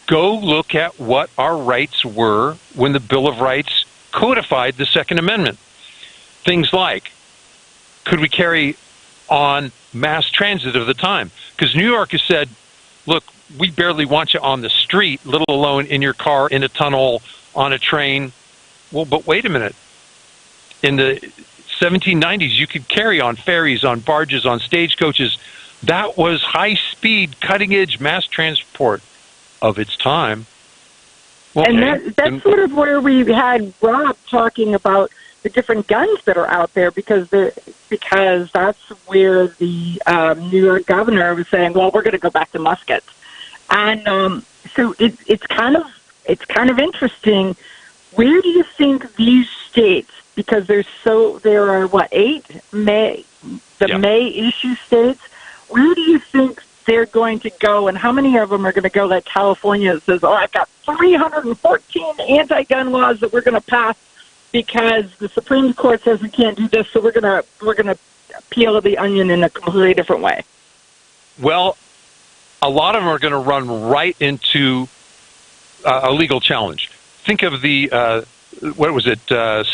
go look at what our rights were when the Bill of Rights codified the Second Amendment. Things like, could we carry on mass transit of the time? Because New York has said, look, we barely want you on the street, let alone in your car, in a tunnel, on a train. Well, but wait a minute. In the 1790s, you could carry on ferries, on barges, on stagecoaches. That was high-speed, cutting-edge mass transport of its time. Okay. And that's sort of where we had Rob talking about the different guns that are out there because that's where the New York governor was saying, well, we're going to go back to muskets. And so it's kind of interesting. Where do you think these states because there are what, 8 May issue states. Where do you think they're going to go, and how many of them are going to go like California that says, "Oh, I've got 314 anti-gun laws that we're going to pass because the Supreme Court says we can't do this, so we're going to peel the onion in a completely different way"? Well, a lot of them are going to run right into a legal challenge. Think of the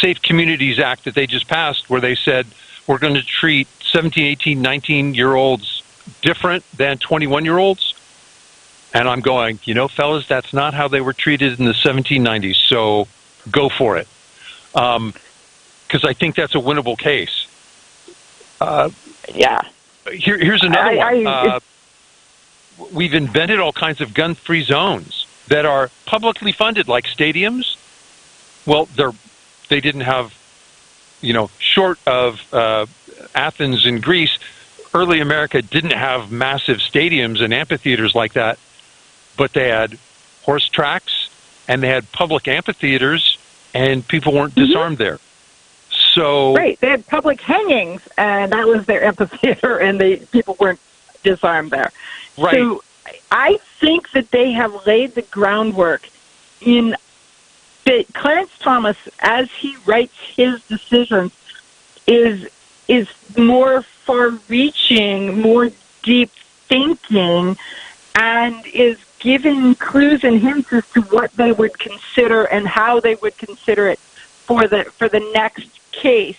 Safe Communities Act that they just passed, where they said we're going to treat 17, 18, 19-year-olds different than 21-year-olds. And I'm going, fellas, that's not how they were treated in the 1790s, so go for it. Because I think that's a winnable case. Here's another one. We've invented all kinds of gun-free zones that are publicly funded, like stadiums. Well, they didn't have, short of Athens and Greece, early America didn't have massive stadiums and amphitheaters like that, but they had horse tracks and they had public amphitheaters, and people weren't disarmed there. So right, they had public hangings, and that was their amphitheater, and people weren't disarmed there. Right. So I think that they have laid the groundwork in that Clarence Thomas, as he writes his decisions, is more far-reaching, more deep thinking, and is giving clues and hints as to what they would consider and how they would consider it for the next case.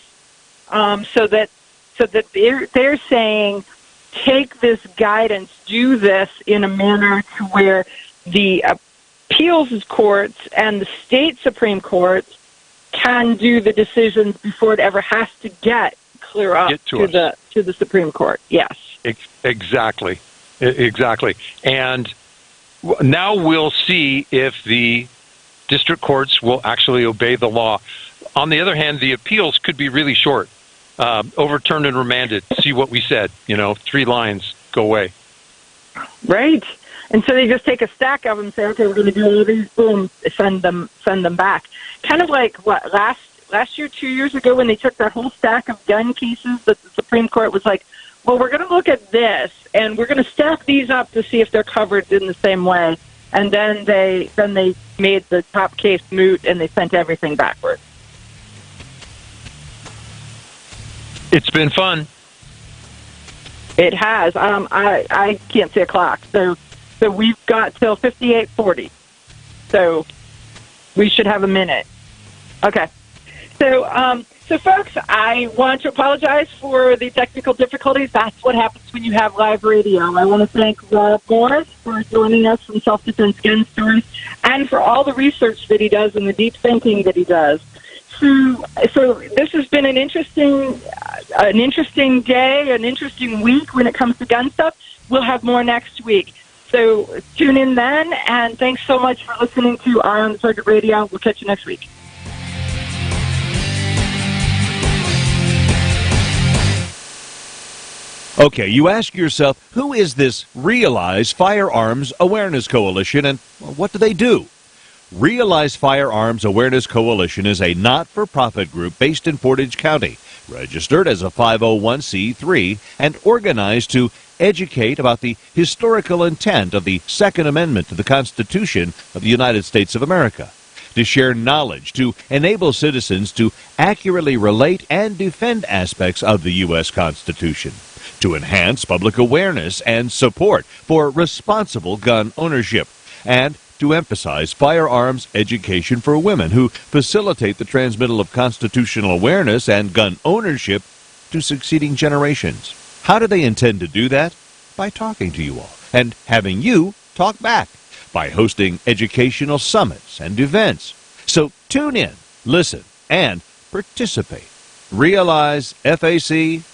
So that they're saying, take this guidance, do this in a manner to where the appeals courts and the state Supreme Courts can do the decisions before it ever has to get clear up to the Supreme Court. Yes. Exactly. And now we'll see if the district courts will actually obey the law. On the other hand, the appeals could be really short. Overturned and remanded. See what we said. 3 lines. Go away. Right. And so they just take a stack of them and say, okay, we're going to do all these, boom, send them back. Kind of like what last year, 2 years ago, when they took that whole stack of gun cases that the Supreme Court was like, well, we're going to look at this and we're going to stack these up to see if they're covered in the same way. And then they made the top case moot and they sent everything backwards. It's been fun. It has. I can't see a clock, so we've got till 58:40. So we should have a minute. Okay. So folks, I want to apologize for the technical difficulties. That's what happens when you have live radio. I want to thank Rob Morse for joining us from Self-Defense Gun Stories and for all the research that he does and the deep thinking that he does. So this has been an interesting day, an interesting week when it comes to gun stuff. We'll have more next week. So tune in then, and thanks so much for listening to Eye on the Target Radio. We'll catch you next week. Okay, you ask yourself, who is this Realize Firearms Awareness Coalition, and what do they do? Realize Firearms Awareness Coalition is a not-for-profit group based in Portage County, registered as a 501c3, and organized to educate about the historical intent of the Second Amendment to the Constitution of the United States of America, to share knowledge, to enable citizens to accurately relate and defend aspects of the U.S. Constitution, to enhance public awareness and support for responsible gun ownership, and to emphasize firearms education for women who facilitate the transmittal of constitutional awareness and gun ownership to succeeding generations. How do they intend to do that? By talking to you all and having you talk back, by hosting educational summits and events. So tune in, listen, and participate. Realize FAC